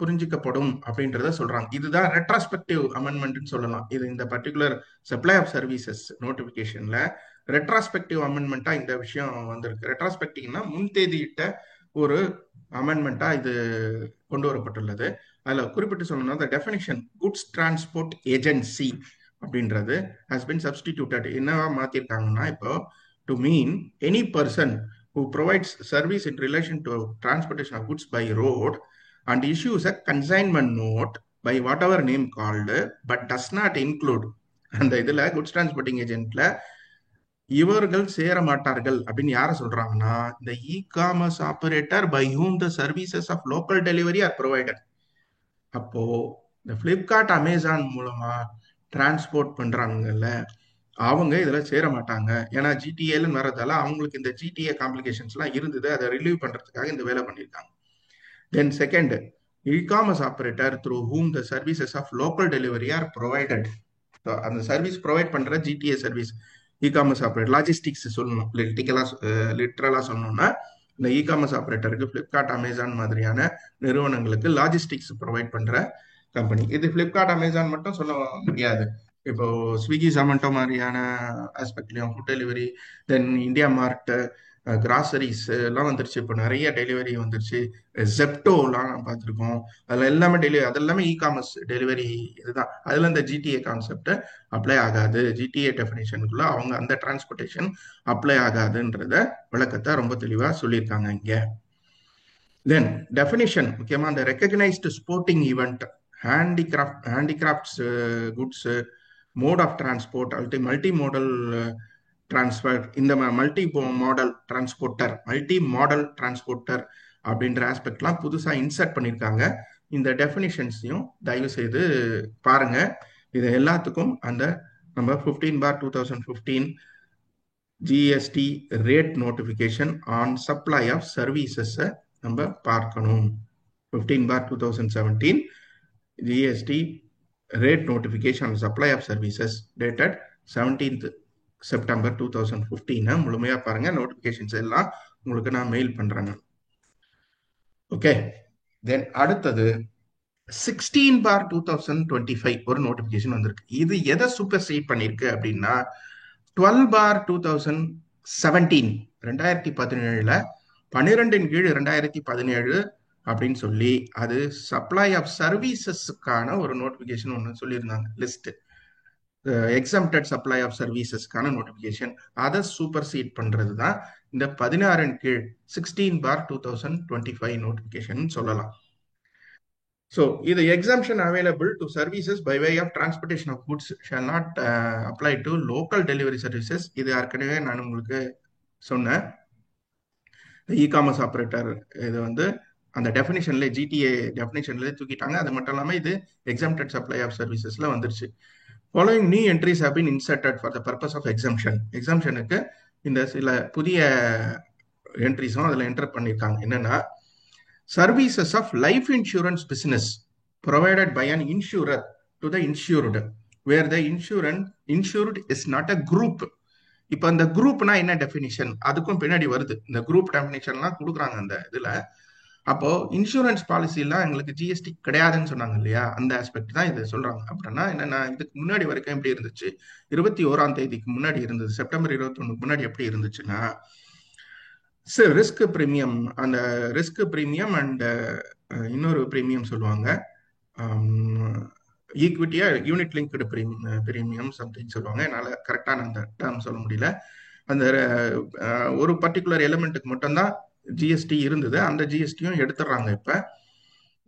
புரிஞ்சிக்கப்படும் அப்படின்றத சொல்றாங்க. இதுதான் ரெட்ராஸ்பெக்டிவ் அமெண்ட்மெண்ட் சொல்லலாம். இது இந்த பர்டிகுலர் சப்ளை ஆஃப் சர்வீசஸ் நோட்டிபிகேஷன்ல ரெட்ராஸ்பெக்டிவ் அமெண்ட்மெண்டா இந்த விஷயம் வந்திருக்கு. ரெட்ராஸ்பெக்டிவ்னா முன்தேதியிட்ட ஒரு அமெண்ட்மெண்டா இது கொண்டு வரப்பட்டுள்ளது. அதுல குறிப்பிட்டு சொல்லணும்னா the definition goods transport agency அப்படின்றது has been substituted. என்னவா மாத்திருக்காங்கன்னா இப்போ to mean any person who provides service in relation to transportation of goods by road and issues a consignment note by whatever name called but does not include அந்த இதுல goods transporting agentல இவர்கள் சேர மாட்டார்கள் அப்படின்னு யார சொல்றாங்கன்னா இந்த e-commerce operator by whom the services of local delivery are provided. அப்போ இந்த பிளிப்கார்ட் அமேசான் மூலமா டிரான்ஸ்போர்ட் பண்றாங்கல்ல, அவங்க இதுல சேர மாட்டாங்க. ஏன்னா ஜிடிஏன்னு வரதால அவங்களுக்கு இந்த ஜிடிஏ காம்ப்ளிகேஷன்ஸ் எல்லாம் இருந்தது. அதை ரிலீவ் பண்றதுக்காக இந்த வேலை பண்ணியிருக்காங்க. Then second, e-commerce operator through whom the services of local delivery are provided. அந்த சர்வீஸ் ப்ரொவைட் பண்ற GTA service e-commerce operator, logistics சொல்லணும், லிட்டரலா சொல்லணும்னா இந்த இ-காமர்ஸ் ஆபரேட்டருக்கு பிளிப்கார்ட் அமேசான் மாதிரியான நிறுவனங்களுக்கு லாஜிஸ்டிக்ஸ் ப்ரொவைட் பண்ற கம்பெனி. இது பிளிப்கார்ட் அமேசான் மட்டும் சொல்ல முடியாது. இப்போ ஸ்விக்கி ஜொமேட்டோ மாதிரியான ஆஸ்பெக்ட்லயும் ஃபுட் டெலிவரி, தென் இந்தியா மார்ட், கிராசரிஸ் எல்லாம் வந்துருச்சு. இப்போ நிறைய டெலிவரி வந்துருச்சு. ஜெப்டோலாம் நான் பார்த்துருக்கோம். அதில் எல்லாமே அதெல்லாமே இ-காமர்ஸ் டெலிவரி இதுதான். அதில் இந்த ஜிடிஏ கான்செப்ட் அப்ளை ஆகாது. ஜிடிஏ டெஃபினேஷனுக்குள்ள அவங்க அந்த டிரான்ஸ்போர்ட்டேஷன் அப்ளை ஆகாதுன்றத விளக்கத்தை ரொம்ப தெளிவாக சொல்லியிருக்காங்க இங்கே. தென் டெஃபினிஷன் முக்கியமாக அந்த recognised sporting event, handicrafts goods, mode of transport, multi modal transfer, இந்த மல்டி மாடல் டிரான்ஸ்போர்ட்டர் அப்படின்ற ஆஸ்பெக்ட்லாம் புதுசா இன்சர்ட் பண்ணியிருக்காங்க. இந்த டெஃபினிஷன்ஸையும் தயவு செய்து பாருங்க. இது எல்லாத்துக்கும் அந்த நம்ம 15/2015 GST rate notification on supply of services நம்ம பார்க்கணும். 15/2017 GST rate notification on supply of services dated 17th September 2015 முழுமையா பாருங்க. நோட்டிபிகேஷன்ஸ் எல்லாம் உங்களுக்கு நான் மெயில் பண்றேன். ஓகே, தென் அடுத்தது 16/2025 ஒரு நோட்டிபிகேஷன் வந்திருக்கு. இது எதை சூப்பர் சீட் பண்ணிருக்கு அப்படின்னா 12/2017 2017 12/2017 அப்படின்னு சொல்லி அது சப்ளை ஆஃப் சர்வீசஸ்க்கான ஒரு நோட்டிபிகேஷன் ஒன்று சொல்லியிருந்தாங்க. லிஸ்ட் எக்ஸம்டட் சப்ளை ஆஃப் சர்வீசஸ்க்கான நோட்டிபிகேஷன், அதை சூப்பர் சீட் பண்றது தான் இந்த 16 16/2025 நோட்டிபிகேஷன் சொல்லலாம். ஸோ இது exemption available to services by way of transportation of goods shall not apply to local delivery services. இது ஏற்கனவே நான் உங்களுக்கு சொன்னேன். இ-காமர்ஸ் ஆபரேட்டர் இது வந்து அந்த டெஃபினிஷன்ல ஜிடிஏ டெஃபினிஷன்ல தூக்கிட்டாங்க. அது மட்டும் இல்லாமல் இது எக்ஸம்டட் சப்ளை ஆஃப் சர்வீசஸ்ல வந்துருச்சு. Following new entries have been inserted for the purpose of exemption. எக்ஸம்ஷனுக்கு இந்த சில புதிய என்ட்ரிஸும் அதில் என்டர் பண்ணியிருக்காங்க. என்னன்னா, services of life insurance business provided by an insurer to the insured where the insured is not a group. இப்போ அந்த குரூப்னா என்ன டெஃபினிஷன், அதுக்கும் பின்னாடி வருது. இந்த குரூப் டெஃபினிஷன்லாம் கொடுக்குறாங்க அந்த இதுல. அப்போ இன்சூரன்ஸ் பாலிசிலாம் எங்களுக்கு ஜிஎஸ்டி கிடையாதுன்னு சொன்னாங்க இல்லையா, அந்த ஆஸ்பெக்ட் தான் இது சொல்றாங்க. அப்படின்னா என்னன்னா, இதுக்கு முன்னாடி வரைக்கும் எப்படி இருந்துச்சு, 21ஆம் தேதிக்கு முன்னாடி இருந்தது, செப்டம்பர் 21 முன்னாடி எப்படி இருந்துச்சுன்னா, ரிஸ்க் பிரீமியம், அந்த ரிஸ்க் பிரீமியம் அண்ட் இன்னொரு பிரீமியம் சொல்லுவாங்க, ஈக்விட்டியா யூனிட் லிங்க்டு பிரீமியம் சம்திங் சொல்லுவாங்க. என்னால் கரெக்டான அந்த டேர்ம் சொல்ல முடியல. அந்த ஒரு பர்டிகுலர் எலிமெண்ட்டுக்கு மட்டும்தான் ஜிஎஸ்டி இருந்தது. அந்த ஜிஎஸ்டியும் எடுத்துடுறாங்க இப்ப.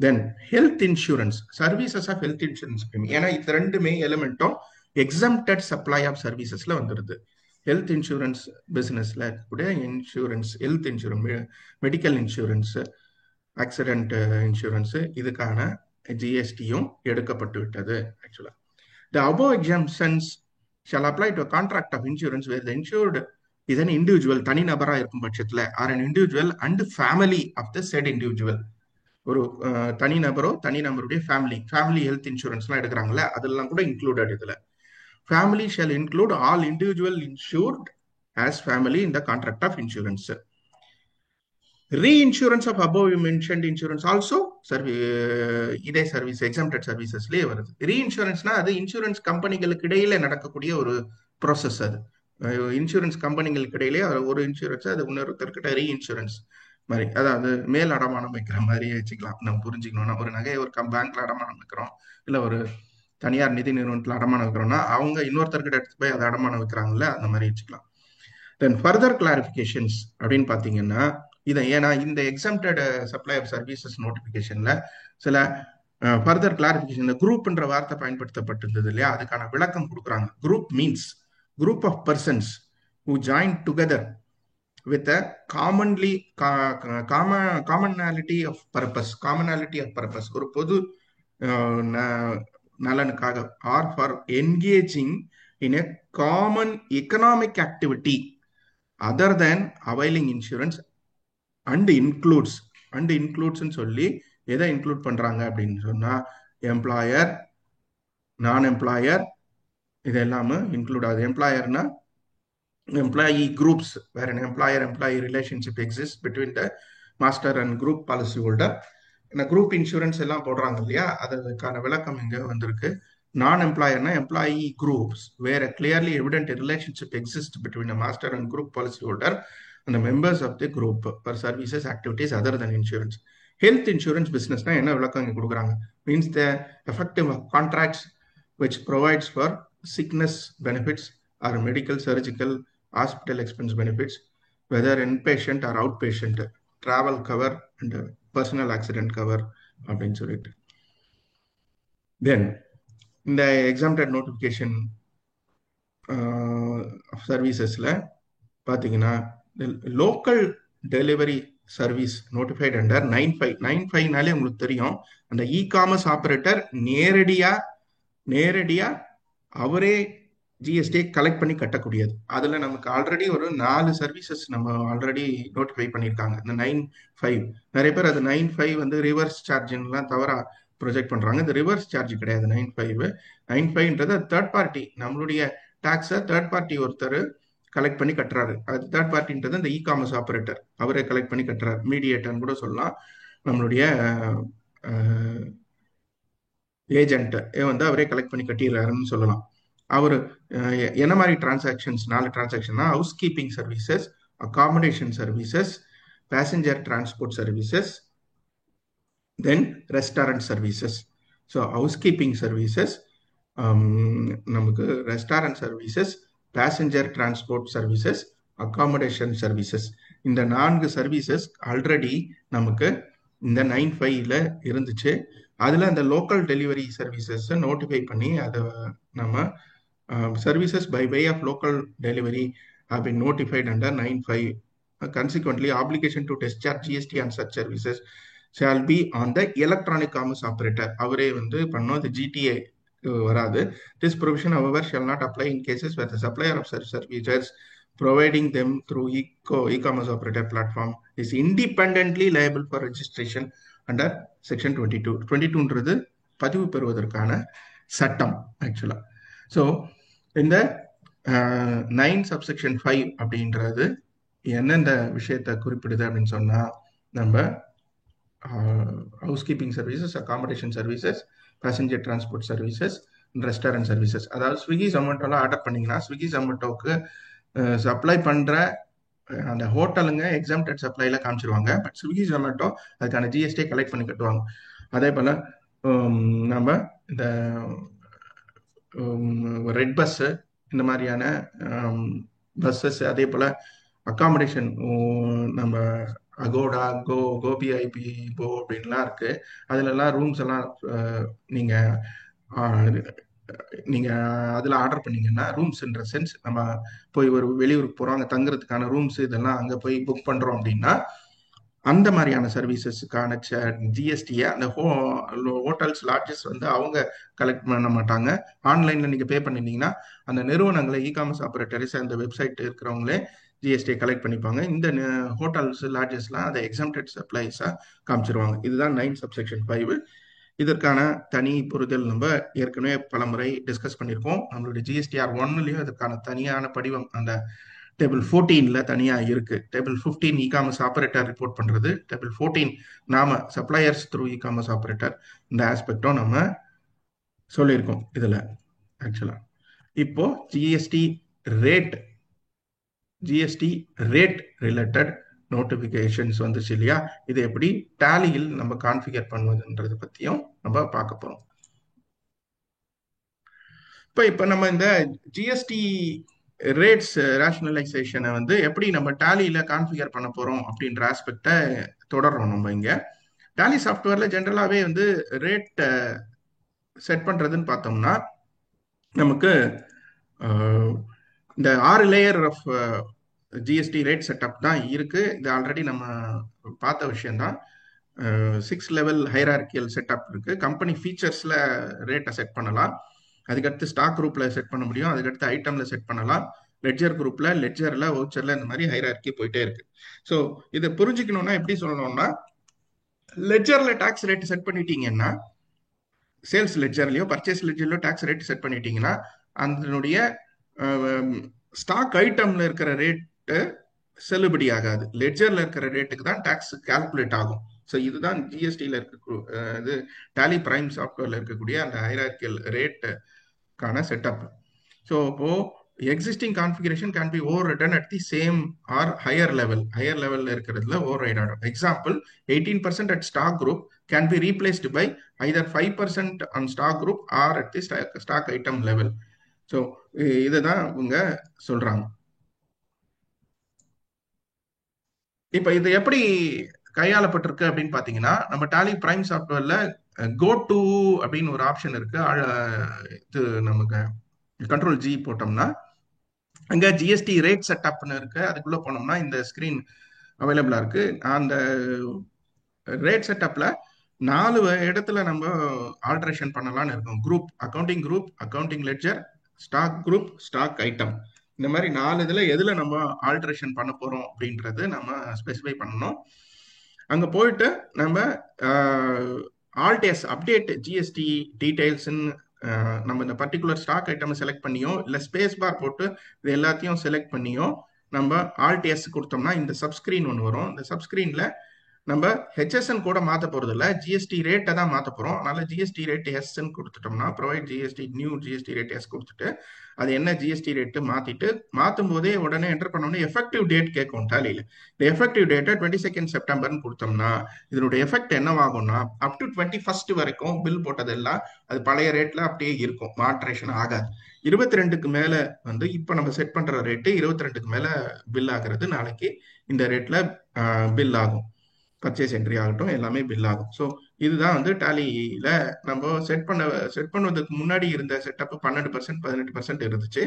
Then health insurance, services of health insurance premium. ஏன்னா இது ரெண்டுமே எலிமெண்ட்டும் எக்ஸம்டட் சப்ளை ஆஃப் சர்வீசஸ்ல வந்துடுது. ஹெல்த் இன்சூரன்ஸ் பிசினஸ்ல கூட insurance, health insurance, medical insurance, accident insurance, இதுக்கான ஜிஎஸ்டியும் எடுக்கப்பட்டு விட்டது. ஆக்சுவலா the above exemptions shall apply to a contract of insurance where the insured is an individual, தனி நபரா இருக்கும் பட்சத்துல, or an individual and family of the said individual. ஒரு தனி நபரோ தனி நபருடைய ஃபேமிலி ஹெல்த் இன்சூரன்ஸ்லாம் எடுக்கிறாங்கல்ல, அதெல்லாம் கூட இன்க்ளூடட் இதுல. Family shall include all individual insured as family in the contract of insurance. Reinsurance of above mentioned insurance also இதே service exempted சர்வீசஸ்லயே வருது. ரீஇன்சூரன்ஸ்னா அது இன்சூரன்ஸ் கம்பெனிகளுக்கு இடையில நடக்கக்கூடிய ஒரு ப்ராசஸ். அது இன்சூரன்ஸ் கம்பெனிகளுக்கு இடையிலே ஒரு இன்சூரன்ஸ் அது இன்னொருத்தர்கிட்ட ரீஇன்சூரன்ஸ் மாதிரி, அதாவது மேல் அடமானம் வைக்கிற மாதிரி வச்சுக்கலாம். நம்ம புரிஞ்சுக்கணும்னா, ஒரு நகையை ஒரு பேங்க்ல அடமானம் வைக்கிறோம், இல்லை ஒரு தனியார் நிதி நிறுவனத்தில் அடமானம் வைக்கிறோம்னா அவங்க இன்னொருத்தர்கிட்ட எடுத்து போய் அதை அடமானம் வைக்கிறாங்கல்ல, அந்த மாதிரி வச்சுக்கலாம். தென் ஃபர்தர் கிளாரிஃபிகேஷன்ஸ் அப்படின்னு பார்த்தீங்கன்னா, இதை ஏன்னா இந்த எக்ஸம்டட் சப்ளை ஆஃப் சர்வீசஸ் நோட்டிஃபிகேஷன்ல சில ஃபர்தர் கிளாரிஃபிகேஷன், இந்த குரூப்ன்ற வார்த்தை பயன்படுத்தப்பட்டிருந்தது இல்லையா, அதுக்கான விளக்கம் கொடுக்குறாங்க. Group means group of persons who join together with a commonality of purpose, ஒரு பொது நலனுக்காக, or for engaging in a common economic activity other than availing insurance and includes சொல்லி எதை இன்க்ளூட் பண்றாங்க அப்படின்னு சொன்னா, எம்ப்ளாயர், நான் எம்ப்ளாயர், இது எல்லாமே இன்க்ளூட் ஆகுது. எம்ப்ளாயர்னா எம்ப்ளாயி குரூப்ஸ், வேற an employer-employee relationship exists between the master and group policy holder. இந்த குரூப் இன்சூரன்ஸ் எல்லாம் போடுறாங்க இல்லையா, அதுக்கான விளக்கம் இங்க வந்திருக்கு. நான் எம்ப்ளாயர்னா எம்ப்ளாயி குரூப்ஸ் வேற clearly evident relationship exists between the master and group policy holder and the members of the group for services activities other than insurance. Health insurance பிசினஸ்னா என்ன விளக்கம் இங்க கொடுக்குறாங்க, means the effective contracts which provides for sickness benefits or medical, surgical, hospital expense benefits, whether inpatient or outpatient, travel cover and personal accident cover அப்படின்னு சொல்லிட்டு. தென் இந்த exempted notification சர்வீசஸ்ல பார்த்தீங்கன்னா, local delivery service notified under 9(5). உங்களுக்கு தெரியும், அந்த e commerce operator நேரடியா அவரே GST collect பண்ணி கட்டக்கூடியது. அதுல நமக்கு ஆல்ரெடி ஒரு 4 சர்வீசஸ் நம்ம ஆல்ரெடி நோட்டிஃபை பண்ணியிருக்காங்க. இந்த 9(5) நிறைய பேர் அது 9(5) வந்து ரிவர்ஸ் சார்ஜ்லாம் தவிர ப்ரொஜெக்ட் பண்றாங்க. இது ரிவர்ஸ் சார்ஜ் கிடையாது. 9(5)ன்றது தேர்ட் பார்ட்டி, நம்மளுடைய டாக்ஸை தேர்ட் பார்ட்டி ஒருத்தர் கலெக்ட் பண்ணி கட்டுறாரு. அது தேர்ட் பார்ட்டின்றது இந்த இ காமர்ஸ் ஆபரேட்டர் அவரே கலெக்ட் பண்ணி கட்டுறாரு. மீடியேட்டர்னு கூட சொல்லலாம். நம்மளுடைய ஏஜென்ட் வந்து அவரே கலெக்ட் பண்ணி கட்டிடுறாருன்னு சொல்லலாம். அவர் என்ன மாதிரி டிரான்சாக்ஷன்ஸ், 4 டிரான்சாக்ஷன்னா, house keeping services, accommodation services, passenger transport services, then restaurant services. So house keeping services, நமக்கு restaurant services, passenger transport services, accommodation services, இந்த 4 சர்வீசஸ் ஆல்ரெடி நமக்கு இந்த 9(5)ல இருந்துச்சு. அதுல அந்த லோக்கல் டெலிவரி சர்வீசஸ் நோட்டிஃபை பண்ணி அதை நம்ம services by way of local delivery have been notified under 9(5). Consequently, obligation to discharge GST on such services shall be on the electronic commerce operator. அவரே வந்து பண்ணோம், அது GTA வராது. This provision, however, shall not apply in cases where the supplier of such services providing them through e-commerce operator platform is independently liable for registration under section 22. 22ன்றது பதிவு பெறுவதற்கான சட்டம் ஆக்சுவலா. So இந்த 9(5) அப்படின்றது எந்தெந்த விஷயத்தை குறிப்பிடுது அப்படின்னு சொன்னா, நம்ம house keeping services, accommodation services, passenger transport services, restaurant services. அதாவது ஸ்விக்கி ஜொமேட்டோலாம் ஆர்டர் பண்ணீங்கன்னா, ஸ்விக்கி ஜொமேட்டோக்கு சப்ளை பண்ற அந்த ஹோட்டலுங்க எக்ஸாம்டட் சப்ளைல காமிச்சிருவாங்க. பட் ஸ்விக்கி ஜொமேட்டோ அதுக்கான ஜிஎஸ்டி கலெக்ட் பண்ணி கட்டுவாங்க. அதே போல நம்ம இந்த ரெட் பஸ், இந்த மாதிரியான பஸ்ஸஸ், அதே போல அகாமடேஷன் நம்ம அகோடா, கோபி ஐபி போ அப்படின்லாம் இருக்கு. அதுலலாம் ரூம்ஸ் எல்லாம் நீங்க ஆஹ், நீங்க அதுல ஆர்டர் பண்ணீங்கன்னா ரூம்ஸ் என்ற சென்ஸ் நம்ம போய் ஒரு வெளியூருக்கு போறோம், அங்க தங்குறதுக்கான ரூம்ஸ் இதெல்லாம் அங்க போய் புக் பண்றோம் அப்படின்னா அந்த மாதிரியான சர்வீசஸ்க்கான ஜிஎஸ்டியை அந்த ஹோட்டல்ஸ் லாட்ஜஸ் வந்து அவங்க கலெக்ட் பண்ண மாட்டாங்க. ஆன்லைன்ல நீங்க பே பண்ணிருந்தீங்கன்னா அந்த நிறுவனங்களை இ-காமர்ஸ் ஆபரேட்டர்ஸ் அந்த வெப்சைட் இருக்கிறவங்களே ஜிஎஸ்டியை கலெக்ட் பண்ணிப்பாங்க. இந்த ஹோட்டல்ஸ் லாட்ஜஸ்லாம் அதை எக்ஸம்டட் சப்ளைஸா காமிச்சிருவாங்க. இதுதான் 9 சப்செக்ஷன் 5. இதற்கான தனி புரிதல் நம்ம ஏற்கனவே பலமுறை டிஸ்கஸ் பண்ணியிருக்கோம். நம்மளுடைய ஜிஎஸ்டிஆர் 1லயும் இதற்கான தனியான படிவம் அந்த டேபிள் 14ல தனியா இருக்கு. டேபிள் 15 இ-காமர்ஸ் ஆபரேட்டர் ரிப்போர்ட் பண்றது, டேபிள் 14 நாம சப்ளையர்ஸ் த்ரூ இ-காமர்ஸ் ஆபரேட்டர், இந்த ஆஸ்பெக்டும் நம்ம சொல்லியிருக்கோம் இதுல. ஆக்சுவலா இப்போ rate GST rate related notifications வந்துச்சு இல்லையா, இது எப்படி டேலியில் நம்ம கான்ஃபிகர் பண்ணுவதுன்றது பத்தியும் நம்ம பார்க்க போறோம். இப்ப நம்ம இந்த ஜிஎஸ்டி ரேட்ஸ் ரேஷனலைசேஷனை வந்து எப்படி நம்ம டேலியில கான்ஃபிகர் பண்ண போறோம் அப்படின்ற ஆஸ்பெக்டை தொடர்றோம். நம்ம இங்க டேலி சாஃப்ட்வேர்ல ஜென்ரலாவே வந்து ரேட் செட் பண்றதுன்னு பார்த்தோம்னா நமக்கு இந்த 6 layer of GST rate setup தான் இருக்கு. இது ஆல்ரெடி நம்ம பார்த்த விஷயம்தான். 6 லெவல் ஹைரார்கியல் செட்டப் இருக்கு. கம்பெனி ஃபீச்சர்ஸ்ல ரேட்டை செட் பண்ணலாம், அதுக்கடுத்து ஸ்டாக் குரூப்ல செட் பண்ண முடியும், அதுக்கடுத்து ஐட்டம்ல செட் பண்ணலாம், லெட்ஜர் குரூப்ல, லெட்ஜர்ல, வவுச்சர்ல இந்த மாதிரி ஹைரார்கி போயிட்டே இருக்கு. ஸோ இதை புரிஞ்சுக்கணும்னா எப்படி சொல்லணும்னா, லெட்ஜர்ல டாக்ஸ் ரேட் செட் பண்ணிட்டீங்கன்னா, சேல்ஸ் லெட்ஜர்லயோ பர்ச்சேஸ் லெட்ஜர்லயோ டாக்ஸ் ரேட் செட் பண்ணிட்டீங்கன்னா அதனுடைய ஸ்டாக் ஐட்டம்ல இருக்கிற ரேட்டு செல்லுபடி ஆகாது. லெட்ஜர்ல இருக்கிற ரேட்டுக்கு தான் டாக்ஸ் கால்குலேட் ஆகும். ஸோ இதுதான் ஜிஎஸ்டியில் இருக்க இது டேலி பிரைம் சாஃப்ட்வேர்ல இருக்கக்கூடிய அந்த ஹைரார்கியல் ரேட்டுக்கான செட்டப். ஸோ இப்போ existing configuration can be overwritten at the same or higher லெவல்ல இருக்கிறதுல ஓவர் ரைட் ஆகும். Example 18% at stock group can be replaced by either 5% on stock group or at the stock item level. So இதுதான் இவங்க சொல்றாங்க. இப்ப இது எப்படி கையாளப்பட்டிருக்கு அப்படின்னு பாத்தீங்கன்னா, நம்ம டாலி பிரைம் சாஃப்ட்வேர்ல கோ டு அப்படின்னு ஒரு ஆப்ஷன் இருக்கு. இது நமக்கு கண்ட்ரோல் ஜி போட்டோம்னா அங்க ஜிஎஸ்டி ரேட் செட்டப்னு இருக்கு. அதுக்குள்ள போனோம்னா இந்த ஸ்கிரீன் அவைலபிளா இருக்கு. அந்த ரேட் செட்டப்ல 4 இடத்துல நம்ம ஆல்ட்ரேஷன் பண்ணலாம்னு இருக்கோம். Group, accounting ledger, stock group, stock item, இந்த மாதிரி 4 இதுல எதுல நம்ம ஆல்ட்ரேஷன் பண்ண போறோம் அப்படின்றது நம்ம ஸ்பெசிஃபை பண்ணணும். அங்க போயிட்டு நம்ம ஆல்டேஸ் அப்டேட் ஜிஎஸ்டி டீடைல்ஸ்ன்னு நம்ம இந்த பர்டிகுலர் ஸ்டாக் ஐட்டம் செலக்ட் பண்ணியோ இல்ல ஸ்பேஸ் பார் போட்டு இது எல்லாத்தையும் செலக்ட் பண்ணியோ நம்ம ஆல்டேஸ் கொடுத்தோம்னா இந்த சப்ஸ்கிரீன் ஒன்று வரும். இந்த சப்ஸ்கிரீன்ல நம்ம ஹெச்எஸ்என் கூட மாற்ற போறது இல்லை, ஜிஎஸ்டி ரேட்டை தான் மாற்ற போறோம். அதனால ஜிஎஸ்டி ரேட் எஸ்ன்னு கொடுத்துட்டோம்னா provide new GST rate yes கொடுத்துட்டு அது என்ன ஜிஎஸ்டி ரேட்டு மாத்திட்டு மாற்றும் போதே உடனே என்டர் பண்ணோம்னா எஃபெக்டிவ் டேட் கேட்கும் டாலியில். இந்த எஃபெக்டிவ் டேட்டை 22 செப்டம்பர்னு கொடுத்தோம்னா இதனுடைய எஃபெக்ட் என்னவாகும்னா அப் டு 21 வரைக்கும் பில் போட்டதெல்லாம் அது பழைய ரேட்ல அப்படியே இருக்கும், மாட்ரேஷன் ஆகாது. 22க்கு மேல வந்து இப்ப நம்ம செட் பண்ற ரேட்டு 22க்கு மேல பில் ஆகுறது நாளைக்கு இந்த ரேட்ல பில் ஆகும். பர்ச்சேஸ் என்ட்ரி ஆகட்டும் எல்லாமே பில் ஆகும். ஸோ இதுதான் வந்து டேலியில நம்ம செட் பண்ணுவதற்கு முன்னாடி இருந்த செட்டப் 12% 18% இருந்துச்சு.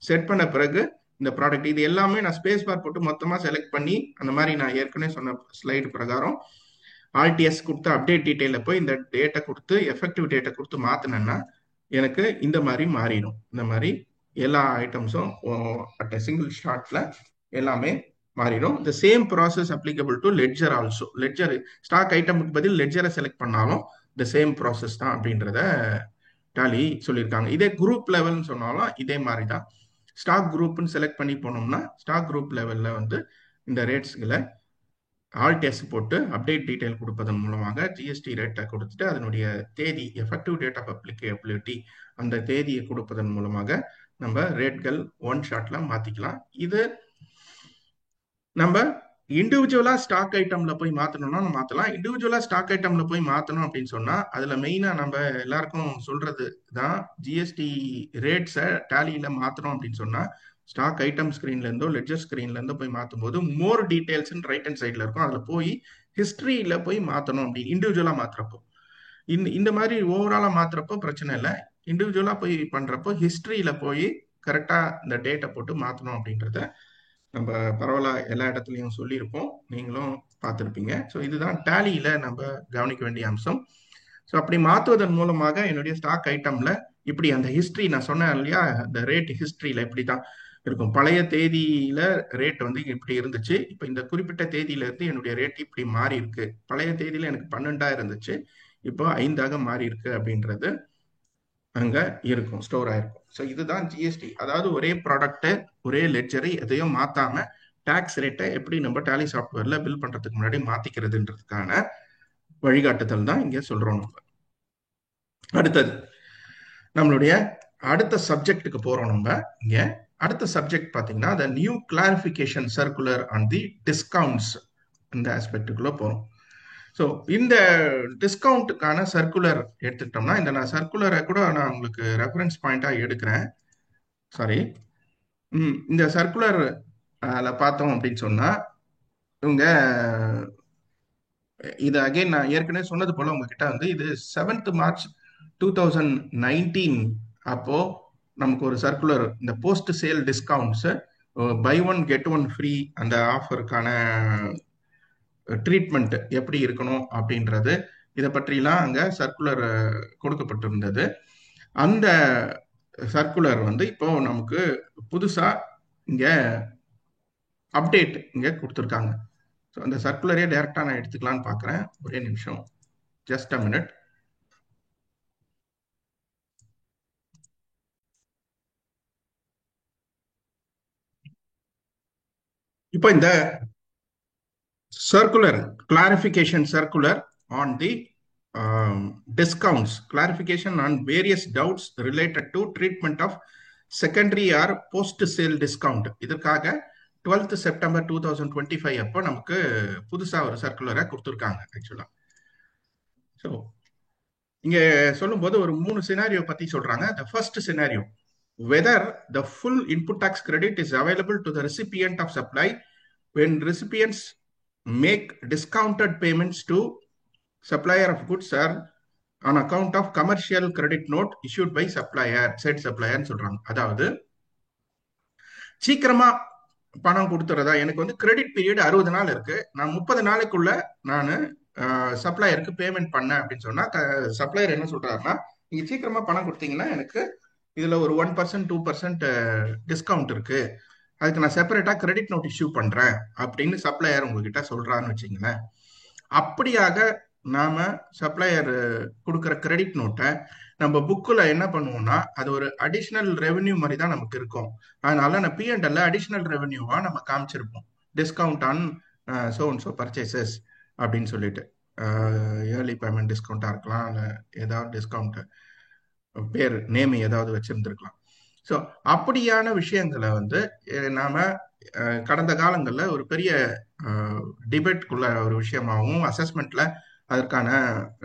செட் பண்ண பிறகு இந்த ப்ராடக்ட் இது எல்லாமே நான் ஸ்பேஸ் பார் போட்டு மொத்தமா செலக்ட் பண்ணி அந்த மாதிரி நான் ஏற்கனவே சொன்ன ஸ்லைடு பிரகாரம் ஆல்டிஎஸ் கொடுத்து அப்டேட் டீட்டெயில போய் இந்த டேட்டை கொடுத்து எஃபெக்டிவ் டேட்டை கொடுத்து மாத்தினேன்னா எனக்கு இந்த மாதிரி மாறிடும். இந்த மாதிரி எல்லா ஐட்டம்ஸும் அட் சிங்கிள் ஷாட்ல எல்லாமே மாறிடும். the same process applicable to ledger also. Ledger stock ஐட்டமுக்கு பதில் லெட்ஜரை செலக்ட் பண்ணாலும் the same process தான் அப்படின்றத டாலி சொல்லியிருக்காங்க. இதே குரூப் லெவல்னு சொன்னாலும் இதே மாதிரி தான். ஸ்டாக் குரூப்னு செலக்ட் பண்ணி போனோம்னா ஸ்டாக் குரூப் லெவல்ல வந்து இந்த ரேட்ஸ்களை ஆல்டேஸ் போட்டு அப்டேட் டீடைல் கொடுப்பதன் மூலமாக ஜிஎஸ்டி ரேட்டை கொடுத்துட்டு அதனுடைய தேதி எஃபெக்டிவ் டேட் ஆஃப் அப்ளிகபிலிட்டி அந்த தேதியை கொடுப்பதன் மூலமாக நம்ம ரேட்கள் ஒன் ஷாட்ல மாத்திக்கலாம். இது நம்ம இண்டிவிஜுவலா ஸ்டாக் ஐட்டம்ல போய் மாத்தணும்னா நம்ம மாத்தலாம். இண்டிவிஜுவலா ஸ்டாக் ஐட்டம்ல போய் மாத்தணும் அப்படின்னு சொன்னா அதுல மெயினா நம்ம எல்லாருக்கும் சொல்றது தான் ஜிஎஸ்டி ரேட்ஸை டேலியில மாத்தணும் அப்படின்னு சொன்னா ஸ்டாக் ஐட்டம் ஸ்கிரீன்ல இருந்தோ லெட்ஜர் ஸ்கிரீன்ல இருந்தோ போய் மாத்தும் போது மோர் டீடைல்ஸ் ரைட் ஹேண்ட் சைட்ல இருக்கும். அதுல போய் ஹிஸ்டரியில போய் மாத்தணும் அப்படின்னு இண்டிவிஜுவலா மாத்துறப்போ இந்த மாதிரி ஓவராலா மாத்துறப்போ பிரச்சனை இல்லை. இண்டிவிஜுவலா போய் பண்றப்போ ஹிஸ்டரியில போய் கரெக்டா இந்த டேட்டை போட்டு மாத்தணும் அப்படின்றத நம்ம பரவலா எல்லா இடத்துலையும் சொல்லியிருப்போம், நீங்களும் பார்த்துருப்பீங்க. ஸோ இதுதான் டேலியில நம்ம கவனிக்க வேண்டிய அம்சம். ஸோ அப்படி மாற்றுவதன் மூலமாக என்னுடைய ஸ்டாக் ஐட்டம்ல இப்படி அந்த ஹிஸ்டரி நான் சொன்னேன் இல்லையா, இந்த ரேட் ஹிஸ்டரியில இப்படி தான் இருக்கும். பழைய தேதியில ரேட் வந்து இப்படி இருந்துச்சு, இப்போ இந்த குறிப்பிட்ட தேதியில இருந்து என்னுடைய ரேட் இப்படி மாறி இருக்கு. பழைய தேதியில எனக்கு 12 இருந்துச்சு, இப்போ 5 மாறி இருக்கு அப்படின்றது அங்க இருக்கும், ஸ்டோர் ஆயிருக்கும். ஸோ இதுதான் ஜிஎஸ்டி. அதாவது ஒரே ப்ராடக்ட் ஒரே லெட்ஜரை எதையும் மாத்தாம டாக்ஸ் ரேட்டை எப்படி நம்ம டேலி சாஃப்ட்வேர்ல பில் பண்றதுக்கு முன்னாடி மாத்திக்கிறதுன்றதுக்கான வழிகாட்டுதல் தான் இங்க சொல்றோம் நம்ம. அடுத்தது நம்மளுடைய அடுத்த சப்ஜெக்டுக்கு போறோம். நம்ம இங்க அடுத்த சப்ஜெக்ட் பாத்தீங்கன்னா the new clarification circular on the discounts, இந்த ஆஸ்பெக்டுக்குள்ள போறோம். ஸோ இந்த டிஸ்கவுண்ட்டுக்கான சர்க்குலர் எடுத்துக்கிட்டோம்னா இந்த நான் சர்க்குலரை கூட நான் உங்களுக்கு ரெஃபரன்ஸ் பாயிண்டா எடுக்கிறேன். சாரி, இந்த சர்க்குலர் பார்த்தோம் அப்படின்னு சொன்னா இவங்க இது அகைன் நான் ஏற்கனவே சொன்னது போல உங்ககிட்ட வந்து இது 7th March 2019 அப்போ நமக்கு ஒரு சர்க்குலர் இந்த post sale discounts buy one get one free அந்த ஆஃபருக்கான ட்ரீட்மெண்ட் எப்படி இருக்கணும் அப்படின்றது இதை பற்றிலாம் அங்க சர்க்குலர் கொடுக்கப்பட்டிருந்தது. அந்த சர்க்குலர் வந்து இப்போ நமக்கு புதுசா இங்க அப்டேட் இங்க கொடுத்துருக்காங்க. ஸோ அந்த சர்க்குலரே டைரக்டா நான் எடுத்துக்கலான்னு பார்க்குறேன். ஒரே நிமிஷம், ஜஸ்ட் அ மினிட். இப்போ இந்த circular clarification circular on the discounts, clarification on various doubts related to treatment of secondary or post sale discount, இதற்காக 12th September 2025 அப்போ நமக்கு புதுசா ஒரு சர்க்குலரை கொடுத்துருக்காங்க ஆக்சுவலா. ஸோ இங்க சொல்லும்போது ஒரு 3 சினாரியோ பத்தி சொல்றாங்க. the first scenario, whether the full input tax credit is available to the recipient of supply when recipients make discounted payments to supplier of goods or on account of commercial credit note issued by supplier, said supplier சொல்றாங்க. அதாவது சீக்கிரமா பணம் கொடுத்துறதா, எனக்கு வந்து credit period 60 நாள் இருக்கு, நான் 30 நாளைக்குள்ள நான் சப்ளையருக்கு பேமெண்ட் பண்ணேன் அப்படின்னு சொன்னா சப்ளையர் என்ன சொல்றாருன்னா, நீங்க சீக்கிரமா பணம் கொடுத்தீங்கன்னா எனக்கு இதுல ஒரு 1% 2% டிஸ்கவுண்ட் இருக்கு, அதுக்கு நான் செப்பரேட்டா கிரெடிட் நோட் இஷ்யூ பண்றேன் அப்படின்னு சப்ளையர் உங்ககிட்ட சொல்றான்னு வச்சுங்களேன். அப்படியாக நாம சப்ளையர் கொடுக்குற கிரெடிட் நோட்டை நம்ம புக்கில் என்ன பண்ணுவோம்னா அது ஒரு அடிஷ்னல் ரெவென்யூ மாதிரி தான் நமக்கு இருக்கும். அதனால நான் P&L அடிஷ்னல் ரெவென்யூவா நம்ம காமிச்சிருப்போம், discount on so and so purchases அப்படின்னு சொல்லிட்டு. ஏர்லி பேமெண்ட் டிஸ்கவுண்டா இருக்கலாம், இல்லை ஏதாவது டிஸ்கவுண்ட் பேர் நேம் ஏதாவது வச்சிருந்துருக்கலாம். ஸோ அப்படியான விஷயங்களை வந்து நாம கடந்த காலங்களில் ஒரு பெரிய டிபேட்குள்ள ஒரு விஷயமாகவும் அசஸ்மெண்ட்ல அதற்கான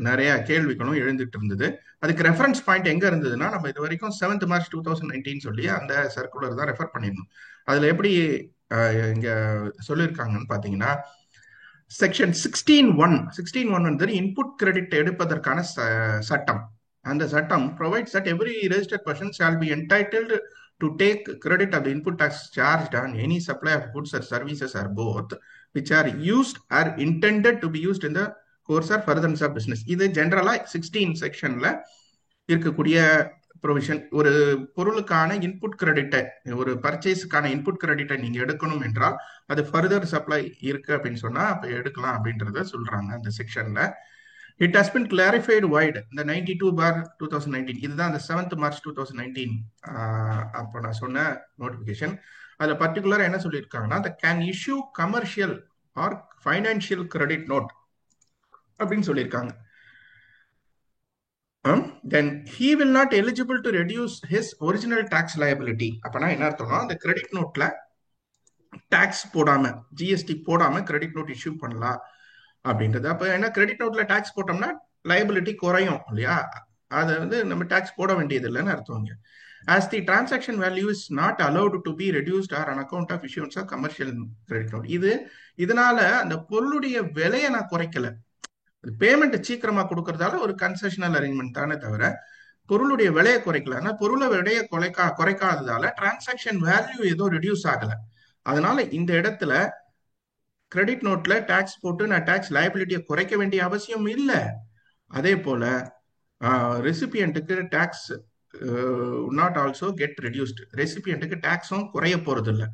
நிறைய கேள்விகளும் எழுந்துட்டு இருந்தது. அதுக்கு ரெஃபரன்ஸ் பாயிண்ட் எங்க இருந்ததுன்னா நம்ம இது வரைக்கும் 7th March 2019 சொல்லி அந்த சர்க்குலர் தான் ரெஃபர் பண்ணிடணும். அதுல எப்படி இங்க சொல்லியிருக்காங்கன்னு பாத்தீங்கன்னா செக்ஷன் 16(1) வந்து இன்புட் கிரெடிட் எடுப்பதற்கான சட்டம். அந்த சட்டம் provides that every registered person shall be entitled to take credit of the input tax charged on any supply of goods or services or both which are used or intended to be used in the course or furtherance of business. இது ஜெனரலா 16 செக்ஷன்ல இருக்கக்கூடிய provision. ஒரு பொருளுக்கான input கிரெடிட்டை, ஒரு பர்ச்சேஸுக்கான input கிரெடிட்டை நீங்க எடுக்கணும் என்றால் அது ஃபர்தர் சப்ளை இருக்கு அப்படின்னு சொன்னா அப்ப எடுக்கலாம் அப்படின்றத சொல்றாங்க அந்த செக்ஷன்ல. It has been clarified vide இந்த 92/2019, இதுதான் அந்த 7th March 2019 அப்போ நான் சொன்ன நோட்டிபிகேஷன். அதுல பர்டிகுலரா என்ன சொல்லியிருக்காங்கன்னா the can issue commercial or financial credit note அப்படின்னு சொல்லியிருக்காங்க. then he will not eligible to reduce his original tax liability. அப்பனா என்ன அர்த்தம்னா அந்த கிரெடிட் நோட்ல டாக்ஸ் போடாம ஜிஎஸ்டி போடாம கிரெடிட் நோட் இஷ்யூ பண்ணலாம் அப்படின்றது. அப்ப என்ன, கிரெடிட் நோட்ல டாக்ஸ் போட்டோம்னா லைபிலிட்டி குறையும் இல்லையா? அதை வந்து நம்ம டாக்ஸ் போட வேண்டியது இல்லைன்னு அர்த்தம். As the transaction value is not allowed to be reduced or on account of issuance of commercial credit note. இதனால அந்த பொருளுடைய விலையை நான் குறைக்கல. பேமெண்ட் சீக்கிரமா கொடுக்கறதால ஒரு கன்செஷனல் அரேஞ்ச்மெண்ட் தானே தவிர பொருளுடைய விலையை குறைக்கல. ஆனா பொருளை விலையை குறைக்காததால டிரான்சாக்ஷன் வேல்யூ எதுவும் ரெடியூஸ் ஆகல. அதனால இந்த இடத்துல கிரெடிட் நோட்ல டாக்ஸ் போட்டு நான் டாக்ஸ் லைபிலிட்டியை குறைக்க வேண்டிய அவசியம் இல்லை. அதே போல ரெசிபியன்ட்டுக்கு tax not also get reduced. ரெசிபியன்ட்டுக்கு டாக்ஸும் குறைய போறது இல்லை.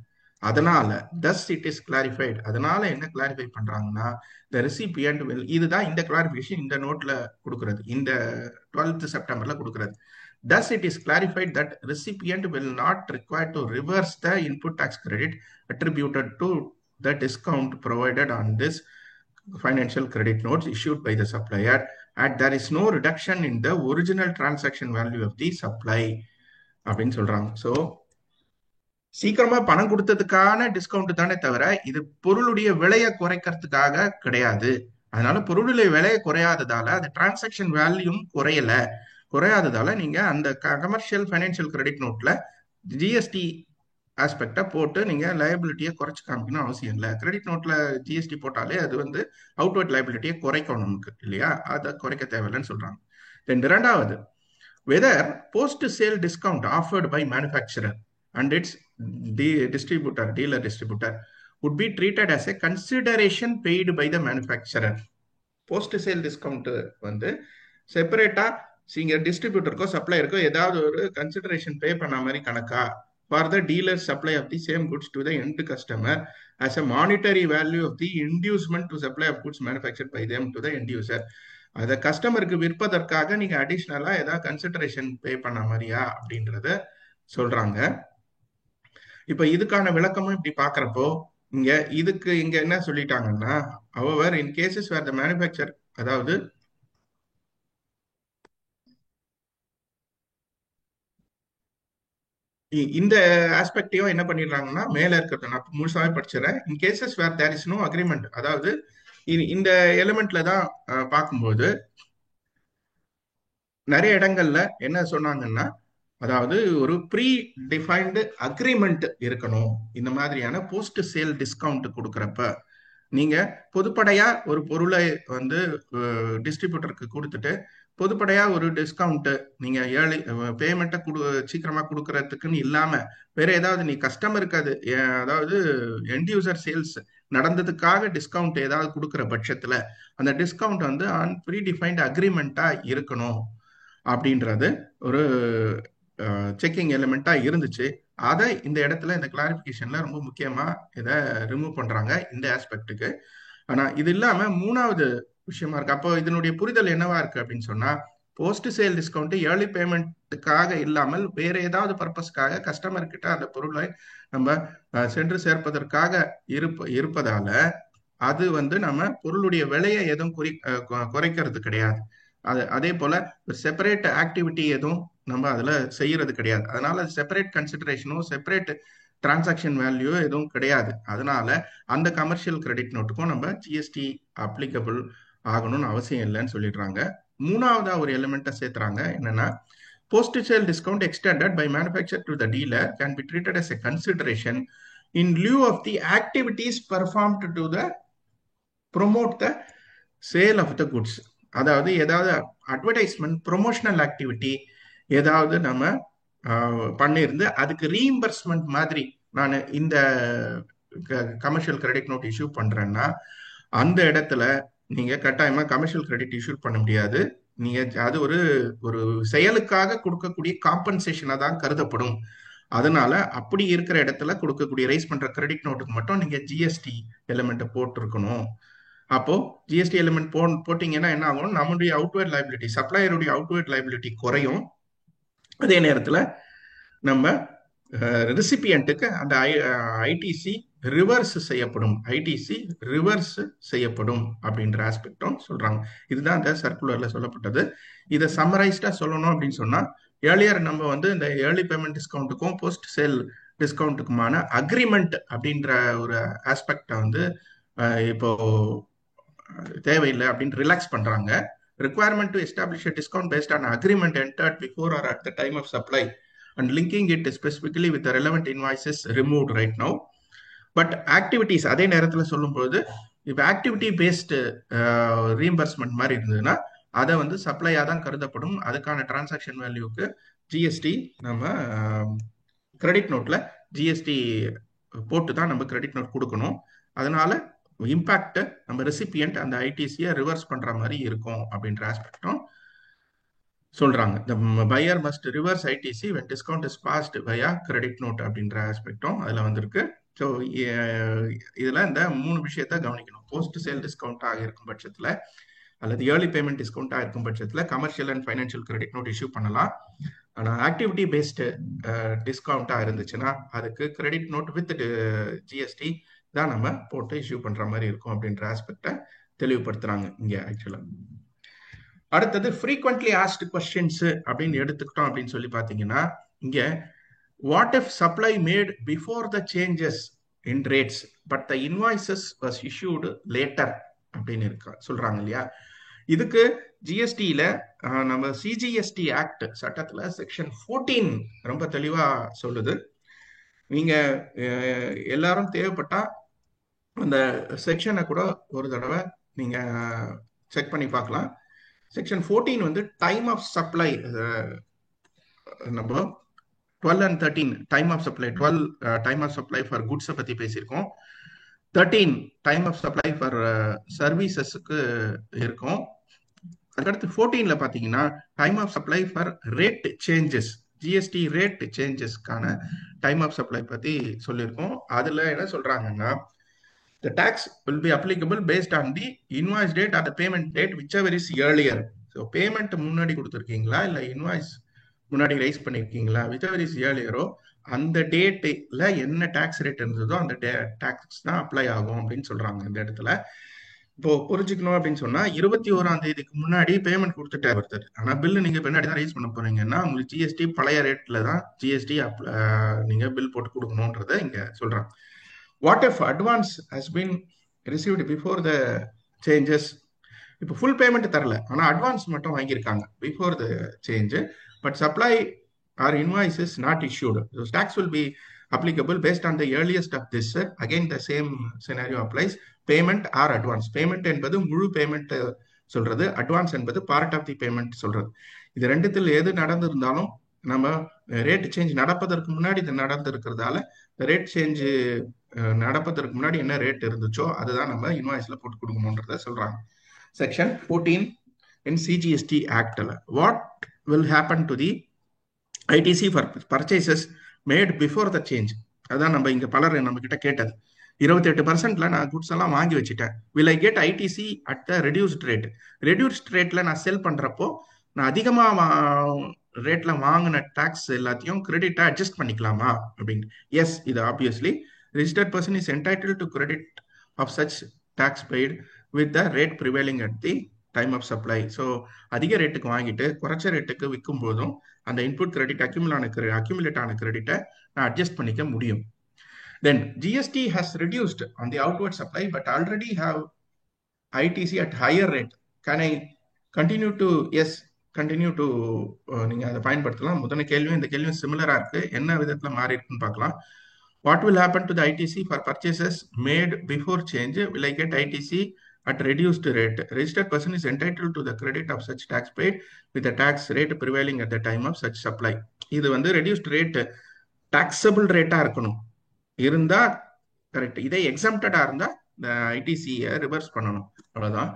அதனால thus it is clarified. அதனால என்ன கிளாரிஃபை பண்றாங்கன்னா, the recipient will, இதுதான் இந்த கிளாரிஃபிகேஷன் இந்த நோட்ல கொடுக்கிறது, இந்த 12th செப்டம்பர்ல கொடுக்கிறது. Thus it is clarified that recipient will not require to reverse the input tax credit attributed to the discount provided on this financial credit notes issued by the supplier, and there is no reduction in the original transaction value of the supply அப்படின்னு சொல்றாங்க. So சீக்கிரமா பணம் கொடுத்ததுக்கான discount தானே தவிர இது பொருளுடைய விலையை குறைக்கிறதுக்காக கிடையாது. அதனால பொருளுடைய விலையை குறையாததால அந்த டிரான்சாக்ஷன் வேல்யூம் குறையாததால நீங்க அந்த கமர்ஷியல் ஃபைனான்சியல் கிரெடிட் நோட்ல ஜிஎஸ்டி ஆஸ்பெக்டை போட்டு நீங்க லயபிலிட்டியை குறைச்சு காமிக்கணும் அவசியம் இல்லை. கிரெடிட் நோட்ல ஜிஎஸ்டி போட்டாலே அது வந்து அவுட்வர்ட் லயபிலிட்டியை குறைக்கும் நமக்கு இல்லையா? அதை குறைக்க தேவையில்லைன்னு சொல்றாங்க. தென் இரண்டாவது, whether post sale discount offered by manufacturer and its dealer distributor would be treated as a consideration paid by the manufacturer. Post sale discount வந்து செப்பரேட்டா நீங்க டிஸ்ட்ரிபியூட்டருக்கோ சப்ளையருக்கோ ஏதாவது ஒரு கன்சிடரேஷன் பே பண்ண மாதிரி கணக்கா for the dealer supply of the same goods to the end customer as a monetary value of the inducement to supply of goods manufactured by them to the end user. அதை கஸ்டமருக்கு விற்பதற்காக நீங்க அடிஷ்னலா ஏதாவது consideration பே பண்ண மாதிரியா அப்படின்றத சொல்றாங்க. இப்ப இதுக்கான விளக்கமும் இப்படி பாக்குறப்போ இங்க என்ன சொல்லிட்டாங்கன்னா, however in cases where the manufacturer, அதாவது இந்த ஆஸ்பெக்டையும் என்ன பண்ணிடுறாங்கன்னா, மேல இருக்கிறத நான் முழுசாவே படிச்சிடறேன். In cases where there is no agreement, அதாவது இந்த எலிமெண்ட்ல தான் பார்க்கும்போது நிறைய இடங்கள்ல என்ன சொன்னாங்கன்னா, அதாவது ஒரு ப்ரீ டிஃபைன்டு அக்ரிமெண்ட் இருக்கணும். இந்த மாதிரியான போஸ்ட் சேல் டிஸ்கவுண்ட் கொடுக்குறப்ப நீங்க பொதுப்படையா ஒரு பொருளை வந்து டிஸ்ட்ரிபியூட்டருக்கு கொடுத்துட்டு பொதுப்படையா ஒரு டிஸ்கவுண்ட் நீங்க பேமெண்ட்டை சீக்கிரமா கொடுக்கறதுக்குன்னு இல்லாம வேற ஏதாவது நீ கஸ்டமருக்கு அது அதாவது எண்ட் யூசர் சேல்ஸ் நடந்ததுக்காக டிஸ்கவுண்ட் ஏதாவது கொடுக்குற பட்சத்துல அந்த டிஸ்கவுண்ட் வந்து ஆன் ப்ரீ டிஃபைன்டு அக்ரிமெண்டா இருக்கணும் அப்படின்றது ஒரு செக்கிங் எலிமெண்டா இருந்துச்சு. அதை இந்த இடத்துல இந்த கிளாரிபிகேஷன்ல ரொம்ப முக்கியமா இதை ரிமூவ் பண்றாங்க இந்த ஆஸ்பெக்டுக்கு. ஆனா இது இல்லாம மூணாவது விஷயமா இருக்கு. அப்போ இதனுடைய புரிதல் என்னவா இருக்கு அப்படின்னு சொன்னா, போஸ்ட் சேல் டிஸ்கவுண்ட் ஏர்லி பேமெண்ட்டுக்காக இல்லாமல் வேற ஏதாவது பர்பஸ்க்காக கஸ்டமர் கிட்ட அந்த பொருளை நம்ம சென்று சேர்ப்பதற்காக இருப்பதால அது வந்து நம்ம பொருளுடைய விலையை எதுவும் குறைக்கிறது கிடையாது. அதே போல செப்பரேட் ஆக்டிவிட்டி எதுவும் நம்ம அதுல செய்யறது கிடையாது. அதனால செப்பரேட் கன்சிடரேஷனும் செப்பரேட் டிரான்சாக்ஷன் வேல்யூ எதுவும் கிடையாது. அதனால அந்த கமர்ஷியல் கிரெடிட் நோட்டுக்கும் நம்ம ஜிஎஸ்டி அப்ளிகபிள் ஆகணும்னு அவசியம் இல்லைன்னு சொல்லிடுறாங்க. மூணாவதா ஒரு எலிமெண்ட்டை சேர்த்துறாங்க, என்னன்னா post sale discount extended by manufacture to the dealer can be treated as a consideration in lieu of the activities performed to the promote the sale of the goods. அதாவது ஏதாவது அட்வர்டைஸ்மெண்ட் ப்ரொமோஷனல் ஆக்டிவிட்டி ஏதாவது நம்ம பண்ணியிருந்து அதுக்கு reimbursement மாதிரி நான் இந்த commercial credit note issue பண்றேன்னா அந்த இடத்துல நீங்க கட்டாயமா கமர்ஷியல் கிரெடிட் இஷ்யூ பண்ண முடியாது. நீங்க அது ஒரு செயலுக்காக கொடுக்கக்கூடிய காம்பன்சேஷனா தான் கருதப்படும். அதனால அப்படி இருக்கிற இடத்துல கொடுக்கக்கூடிய ரைஸ் பண்ற கிரெடிட் நோட்டுக்கு மட்டும் நீங்க ஜிஎஸ்டி எலிமெண்ட்டை போட்டிருக்கணும். அப்போ ஜிஎஸ்டி எலிமெண்ட் போட்டீங்கன்னா என்ன ஆகும், நம்மளுடைய அவுட்வேர்ட் லைபிலிட்டி, சப்ளையருடைய அவுட்வேர்ட் லைபிலிட்டி குறையும். அதே நேரத்துல நம்ம ரெசிபியன்ட்டுக்கு அந்த ஐடிசி ரிவர்ஸ் செய்யப்படும் அப்படின்ற ஆஸ்பெக்டும் சொல்றாங்க. இதுதான் அந்த சர்க்குலர்ல சொல்லப்பட்டது. இதை சம்மரைஸ்டா சொல்லணும் அப்படின்னு சொன்னா, ஏர்லியர் நம்ம வந்து இந்த ஏர்லி பேமெண்ட் டிஸ்கவுண்ட்டுக்கும் போஸ்ட் சேல் டிஸ்கவுண்ட்டுக்குமான அக்ரிமெண்ட் அப்படின்ற ஒரு ஆஸ்பெக்டை வந்து இப்போ தேவையில்லை அப்படின்னு ரிலாக்ஸ் பண்றாங்க. Requirement to establish a discount based on agreement entered before or at the time of supply and linking it specifically with the relevant invoices removed right now. But activities அதே நேரத்தில் சொல்லும்போது இப்போ ஆக்டிவிட்டி பேஸ்டு ரீஎம்பர்ஸ்மெண்ட் மாதிரி இருந்ததுன்னா அதை வந்து சப்ளையாக தான் கருதப்படும். அதுக்கான டிரான்சாக்ஷன் வேல்யூக்கு ஜிஎஸ்டி நம்ம கிரெடிட் நோட்ல ஜிஎஸ்டி போட்டு தான் நம்ம கிரெடிட் நோட் கொடுக்கணும். அதனால இம்பாக்ட் நம்ம ரெசிபியன்ட் அந்த ஐடிசியை ரிவர்ஸ் பண்ற மாதிரி இருக்கும் அப்படின்ற ஆஸ்பெக்டும் சொல்றாங்க. The buyer must reverse ITC when discount is passed via credit note அப்படின்ற ஆஸ்பெக்டும் அதுல வந்திருக்கு. ஸோ இதுல இந்த 3 விஷயத்த கவனிக்கணும். போஸ்ட் சேல் டிஸ்கவுண்டாக இருக்கும் பட்சத்துல அல்லது ஏர்லி பேமெண்ட் டிஸ்கவுண்டாக இருக்கும் பட்சத்துல commercial and financial credit note issue பண்ணலாம். ஆனால் ஆக்டிவிட்டி பேஸ்டு டிஸ்கவுண்டாக இருந்துச்சுன்னா அதுக்கு கிரெடிட் நோட் வித் ஜிஎஸ்டி தான் நம்ம போட்டு இஷ்யூ பண்ற மாதிரி இருக்கும் அப்படின்ற ஆஸ்பெக்டை தெளிவுபடுத்துறாங்க இங்க ஆக்சுவலா. அடுத்தது ஃப்ரீக்வெண்ட்லி ஆஸ்க்டு கொஸ்டின்ஸ் அப்படின்னு எடுத்துக்கிட்டோம் அப்படின்னு சொல்லி பார்த்தீங்கன்னா இங்க what if supply mat before the changes in rates but the invoices was issued later அப்படின்னு இருக்கா சொல்றாங்க இல்லையா. இதுக்கு ஜிஎஸ்டியில நம்ம சிஜிஎஸ்டி ஆக்ட் சட்டத்துல செக்ஷன் 14 ரொம்ப தெளிவா சொல்லுது. நீங்க எல்லாரும் தேவைப்பட்டா அந்த செக்ஷனை கூட ஒரு தடவை நீங்க செக் பண்ணி பார்க்கலாம். செக்ஷன் 14 வந்து டைம் ஆஃப் சப்ளை நம்ம 12 and 13 time of supply 12 time of supply for குட்ஸை பத்தி பேசியிருக்கோம். 13 டைம் ஆஃப் சப்ளை ஃபார் சர்வீசஸ்க்கு இருக்கும். அதுக்கடுத்து 14ல பாத்தீங்கன்னா time of supply for rate changes GST rate சேஞ்சஸ்க்கான டைம் ஆஃப் சப்ளை பத்தி சொல்லியிருக்கோம். அதுல என்ன சொல்றாங்கன்னா the tax will be applicable based on the invoice date or the payment date whichever is earlier. So payment முன்னாடி கொடுத்துருக்கீங்களா இல்லை இன்வாய்ஸ் முன்னாடி rice பண்ணிருக்கீங்களா whichever is earlier அந்த டேட்ல என்ன டாக்ஸ் ரேட் இருந்ததோ அந்த டாக்ஸ் தான் அப்ளை ஆகும் அப்படின்னு சொல்றாங்க இந்த இடத்துல. இப்போ புரிஞ்சுக்கணும் அப்படின்னு சொன்னா 21ஆம் தேதிக்கு முன்னாடி பேமெண்ட் கொடுத்துட்டே ஒருத்தர், ஆனா பில்லு நீங்க பின்னாடி தான் ரைஸ் பண்ண போறீங்கன்னா உங்களுக்கு ஜிஎஸ்டி பழைய ரேட்ல தான் ஜிஎஸ்டி நீங்க பில் போட்டு கொடுக்கணும்ன்றத இங்க சொல்றாங்க. What if advance has been received before the changes? இப்போ ஃபுல் பேமெண்ட் தரல, ஆனால் அட்வான்ஸ் மட்டும் வாங்கியிருக்காங்க before the change, but supply or invoice is not issued. So tax will be applicable based on the earliest of this. Again the same scenario applies. Payment R advance. Payment என்பது முழு payment சொல்றது, advance என்பது part of the payment சொல்றது. இது ரெண்டுத்தில் எது நடந்திருந்தாலும் நம்ம rate change நடப்பதற்கு முன்னாடி இது நடந்திருக்கிறதால ரேட் சேஞ்ச் நடப்பதற்கு முன்னாடி என்ன ரேட் இருந்துச்சோ அதுதான் நம்ம இன்வாய்ஸ்ல போட்டு கொடுக்கணும்ன்றத சொல்றாங்க. செக்ஷன் 14 இன் சிஜிஎஸ்டி ஆக்ட்ல what will happen to the ITC for purchases made before the change. அதான் நம்ம இங்க பலர் நம்ம கிட்ட கேட்டது. 28% நான் குட்ஸ் எல்லாம் வாங்கி வச்சுட்டேன், will I get ITC at the reduced rate? Reduced ரேட்ல நான் செல் பண்றப்போ நான் அதிகமா ரேட்ல வாங்கின டாக்ஸ் எல்லாத்தையும் கிரெடிட்டா அட்ஜஸ்ட் பண்ணிக்கலாமா அப்படின்னு. எஸ், இது obviously registered person is entitled to credit of such tax paid with the rate prevailing at the time of supply. So அதிக ரேட்டுக்கு வாங்கிட்டு குறைச்ச ரேட்டுக்கு விற்கும் போதும் அந்த இன்புட் கிரெடிட் அக்யூமுலேட் ஆன கிரெடிட்டை நான் அட்ஜஸ்ட் பண்ணிக்க முடியும். Then GST has reduced on the outward supply but already have ITC at higher rate. Can I continue to? Yes, continue to நீங்க அதை பயன்படுத்தலாம். முதன கேள்வியும் இந்த கேள்வியும் சிமிலரா இருக்கு, என்ன விதத்துல மாறி இருக்குன்னு பார்க்கலாம். What will happen to the ITC for purchases made before change? Will I get ITC at reduced rate? Registered person is entitled to the credit of such tax paid with the tax rate prevailing at the time of such supply. இது வந்து reduced rate taxable rate இருக்கணும், இருந்தா correct. இதே எக்ஸம்ப்டடா இருந்தா இந்த ஐடிசியை reverse பண்ணணும், அவ்வளவுதான்.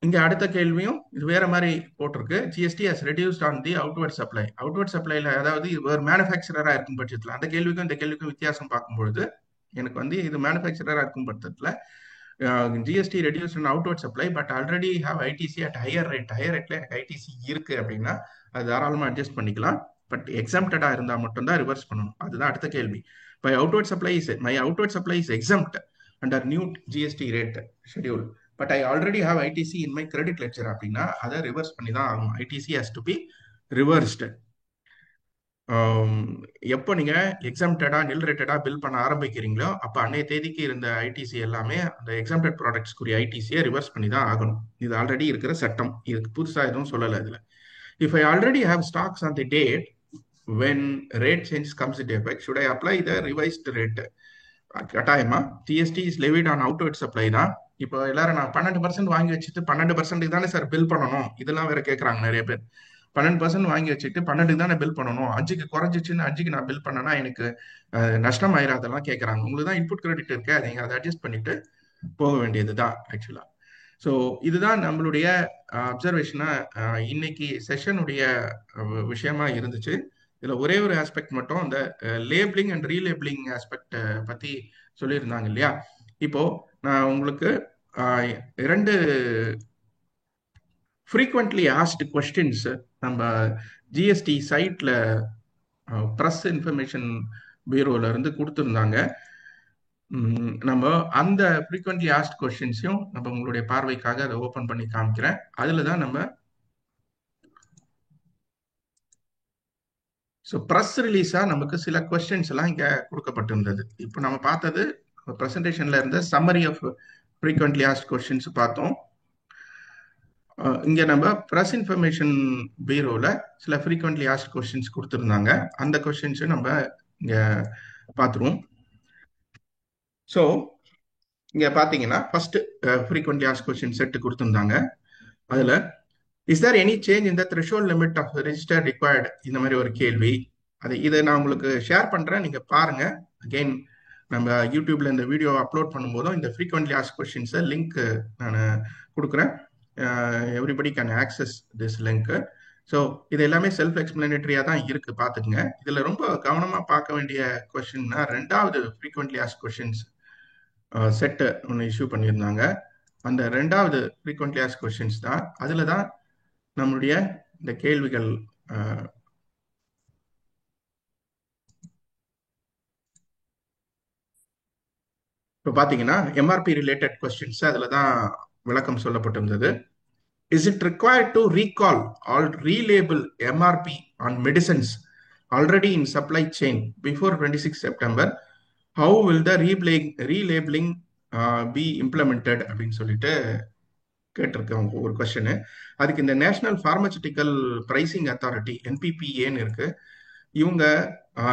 இங்க அடுத்த கேள்வியும் இது வேற மாதிரி போட்டிருக்கு. GST has reduced on the outward supply. Outward சப்ளைல அதாவது ஒரு மேனுஃபேக்சரரா இருக்கும் பட்சத்துல அந்த கேள்விக்கும் இந்த கேள்விக்கும் வித்தியாசம் பார்க்கும்பொழுது எனக்கு வந்து இது மேனுஃபேக்சரரா இருக்கும் பட்சத்துல GST reduce on outward supply but already have ITC at higher rate. Higher ரேட்ல எனக்கு ஐடிசி இருக்கு அப்படின்னா அது தாராளமா அட்ஜஸ்ட் பண்ணிக்கலாம். பட் எக்ஸம்ப்டடா இருந்தா மட்டும்தான் ரிவர்ஸ் பண்ணணும். அதுதான் அடுத்த கேள்வி. My outward supply is exempt under new GST rate schedule but I already have ITC in my credit ledger அப்படின்னா அதை ரிவர்ஸ் பண்ணி தான் ஆகும். ITC has to be reversed. எப்போ நீங்க எக்ஸாம்டடா நில் ரேட்டடா பில் பண்ண ஆரம்பிக்கிறீங்களோ அப்ப அன்னைய தேதிக்கு இருந்த ஐடிசி எல்லாமே அந்த எக்ஸாம்டட் ப்ராடக்ட்ஸ்க்குரிய ஐடிசியை ரிவர்ஸ் பண்ணி தான் ஆகணும். இது ஆல்ரெடி இருக்கிற சட்டம், இதுக்கு புதுசா எதுவும் சொல்லல இதுல. If I already have stocks on the date when rate change comes into effect, should I apply the revised rate? கட்டாயமா GST is Levitt on outward supply தான். இப்போ எல்லாரும் நான் 12% வாங்கி வச்சுட்டு 12% தானே சார் பில் பண்ணணும், இதெல்லாம் வேற கேட்கறாங்க நிறைய பேர். 12% வாங்கி வச்சுட்டு 12 தானே பில் பண்ணணும், 5க்கு குறைஞ்சிச்சுன்னு 5க்கு நான் பில் பண்ணனா எனக்கு நஷ்டம் ஆயிராதெல்லாம் கேட்கறாங்க. உங்களுக்கு தான் இன்புட் கிரெடிட் இருக்கு, நீங்க அதை அட்ஜஸ்ட் பண்ணிட்டு போக வேண்டியதுதான் ஆக்சுவலா. ஸோ இதுதான் நம்மளுடைய அப்சர்வேஷனா இன்னைக்கு செஷனுடைய விஷயமா இருந்துச்சு. இதுல ஒரே ஒரு ஆஸ்பெக்ட் மட்டும், இந்த லேபிளிங் அண்ட் ரீலேபிளிங் ஆஸ்பெக்ட் பத்தி சொல்லியிருந்தாங்க இல்லையா. இப்போ நான் உங்களுக்கு இரண்டு ஃப்ரீக்வெண்ட்லி ஆஸ்டு கொஸ்டின்ஸ் நம்ம ஜிஎஸ்டி சைட்ல ப்ரெஸ் இன்ஃபர்மேஷன் பியூரோல இருந்து கொடுத்துருந்தாங்க. நம்ம அந்த ஃப்ரீக்வெண்ட்லி ஆஸ்ட் கொஸ்டின்ஸையும் நம்ம உங்களுடைய பார்வைக்காக அதை ஓபன் பண்ணி காமிக்கிறேன். அதுல தான் நம்ம ஸோ ப்ரெஸ் ரிலீஸா நமக்கு சில கொஸ்டின்ஸ் எல்லாம் இங்க கொடுக்கப்பட்டிருந்தது. இப்போ நம்ம பார்த்தது ப்ரெசன்டேஷன்ல இருந்த summary of frequently asked questions பார்த்தோம். இங்க நம்ம ப்ரெஸ் இன்ஃபர்மேஷன் பீரோல சில ஃப்ரீக்வெண்ட்லி ஆஸ்ட் கொஸ்டின்ஸ் கொடுத்துருந்தாங்க. அந்த கொஸ்டின்ஸை நம்ம இங்க பார்த்துருவோம். ஸோ இங்க பாத்தீங்கன்னா first frequently asked question set கொடுத்துருந்தாங்க. அதுல is there any change in the threshold limit of register required, இந்த மாதிரி ஒரு கேள்வி. இதை நான் உங்களுக்கு ஷேர் பண்றேன், நீங்க பாருங்க. அகெயின் நம்ம யூடியூப்ல இந்த வீடியோ அப்லோட் பண்ணும்போதும் இந்த ஃப்ரீக்வெண்ட்லி ஆஸ்க் கொஸ்டின்ஸை லிங்க் நான் கொடுக்குறேன். Everybody can access this link. So இது எல்லாமே செல்ஃப் எக்ஸ்பிளனேட்டரியா தான் இருக்கு, பாத்துக்குங்க. இதுல ரொம்ப கவனமா பார்க்க வேண்டிய கொஸ்டின்னா ரெண்டாவது ஃப்ரீக்வெண்ட்லி ஆஸ்க் கொஸ்டின்ஸ் செட் ஒன்று இஷ்யூ பண்ணியிருந்தாங்க. அந்த ரெண்டாவது ஃப்ரீக்வெண்ட்லி ஆஸ்க் கொஸ்டின்ஸ் தான். அதுல தான் நம்மளுடைய இந்த கேள்விகள் இப்போ பாத்தீங்கன்னா எம்ஆர்பி ரிலேட்டட் கொஸ்டின்ஸ் அதுல தான் விளக்கம் சொல்லப்பட்டிருந்தது. Is it required to recall all relabel MRP on medicines already in supply chain before 26 September, how will the relabeling be implemented அப்படின்னு சொல்லிட்டு கேட்டிருக்கேன் ஒரு கொஸ்டின். அதுக்கு இந்த நேஷனல் பார்மசூட்டிக்கல் பிரைசிங் அத்தாரிட்டி என்பிபிஏன்னு இருக்கு, இவங்க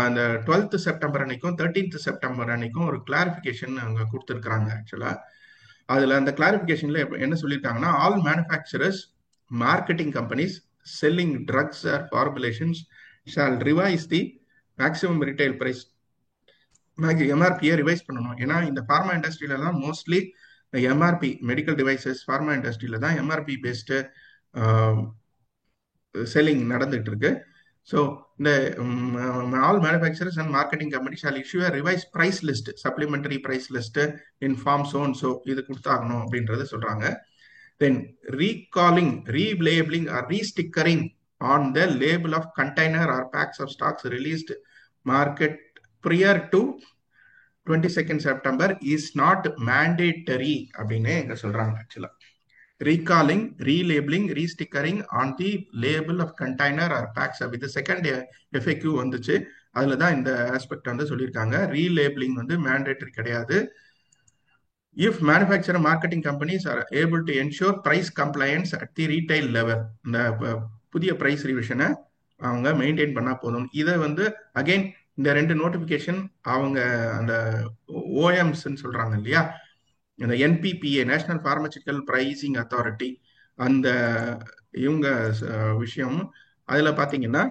அந்த 12th செப்டம்பர் அன்னைக்கும் 13th செப்டம்பர் அன்னைக்கும் ஒரு கிளாரிபிகேஷன் அவங்க கொடுத்துருக்காங்க ஆக்சுவலா. அதுல அந்த கிளாரிபிகேஷன்ல என்ன சொல்லியிருக்காங்கன்னா, all manufacturers marketing companies selling drugs or formulations shall revise the maximum retail price, எம்ஆர்பியை ரிவைஸ் பண்ணணும். ஏன்னா இந்த ஃபார்மா இண்டஸ்ட்ரியில தான் mostly MRP, medical devices pharma இண்டஸ்ட்ரியில தான் எம்ஆர்பி பேஸ்டு செல்லிங் நடந்துட்டு இருக்கு. ஸோ இந்த all manufacturers and marketing company shall issue a revise price list, supplementary price list in form zone, so இது கொடுத்தாகணும் அப்படின்றத சொல்றாங்க. Then recalling, relabeling or restickering on the label of container or packs of stocks released market prior to 22nd September is not mandatory அப்படின்னு எங்க சொல்றாங்க ஆக்சுவலா. recalling, relabeling, restickering on the label of container or packs. இது second FAQ வந்துச்சு, அதுல தான் இந்த aspect வந்து சொல்லியிருக்காங்க. ரீலேபிளிங் வந்து மேண்டேட்டரி கிடையாது. If manufacture marketing companies are able to ensure price compliance at the retail level, இந்த புதிய பிரைஸ் ரிவிஷனை அவங்க மெயின்டைன் பண்ணா போதும். இதை வந்து அகைன் இந்த ரெண்டு நோட்டிபிகேஷன் அவங்க அந்த ஓஎம்ஸ் சொல்றாங்க இல்லையா, இந்த NBPA national pharmaceutical pricing authority, அந்த இவங்க விஷயம் அதுல பாத்தீங்கன்னா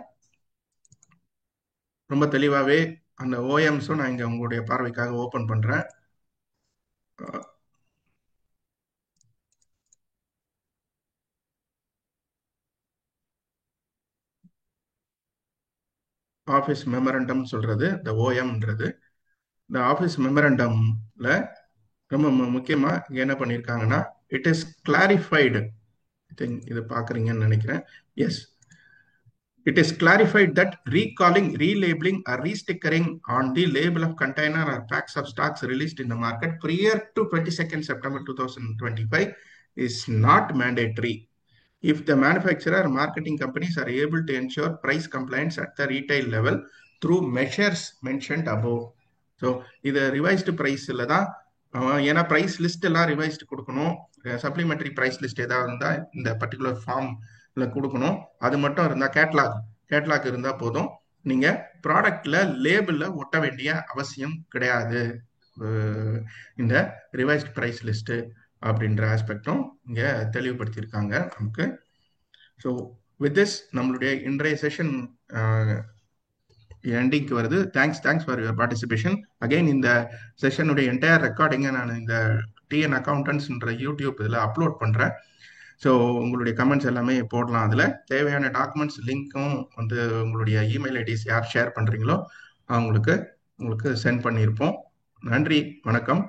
ரொம்ப தெளிவாவே அந்த ஓஎம்ஸும் நான் இங்க உங்களுடைய பார்வைக்காக ஓபன் பண்றேன். ஆஃபீஸ் மெமரண்டம் சொல்றது இந்த ஓஎம்ன்றது. இந்த ஆஃபீஸ் மெமரண்டம்ல ரொம்ப முக்கியமா இங்க என்ன பண்ணியிருக்காங்கன்னா, இட் இஸ் கிளாரிஃபைடு, இது பாக்குறீங்கன்னு நினைக்கிறேன். Yes, it is clarified that recalling, relabeling or restickering on the label of container or packs of stocks released in the market prior to 22nd September 2025 is not mandatory. if the manufacturer or marketing companies are able to ensure price compliance at the retail level through measures mentioned above. So இது revised ப்ரைஸில் தான் ஏன்னா price list எல்லாம் revised கொடுக்கணும். Supplementary price list ஏதாவது இருந்தால் இந்த particular ஃபார்ம்ல கொடுக்கணும். அது மட்டும் இருந்தால் கேட்லாக் இருந்தால் போதும். நீங்கள் ப்ராடக்ட்ல லேபிளில் ஒட்ட வேண்டிய அவசியம் கிடையாது. இந்த ரிவைஸ்ட் ப்ரைஸ் லிஸ்ட் அப்படின்ற ஆஸ்பெக்டும் இங்கே தெளிவுபடுத்தியிருக்காங்க நமக்கு. ஸோ வித் திஸ் நம்மளுடைய இன்றைய செஷன் எண்டிங்க்கு வருது. Thanks for your participation. Again இந்த செஷனுடைய என்டையர் ரெக்கார்டிங்கை நான் இந்த டிஎன் அக்கௌண்டன்ஸ்ன்ற யூடியூப் இதில் அப்லோட் பண்ணுறேன். ஸோ உங்களுடைய கமெண்ட்ஸ் எல்லாமே போடலாம். அதில் தேவையான டாக்குமெண்ட்ஸ் லிங்க்கும் வந்து உங்களுடைய இமெயில் ஐடிஸ் யார் ஷேர் பண்ணுறீங்களோ அவங்களுக்கு சென்ட் பண்ணியிருப்போம். நன்றி, வணக்கம்.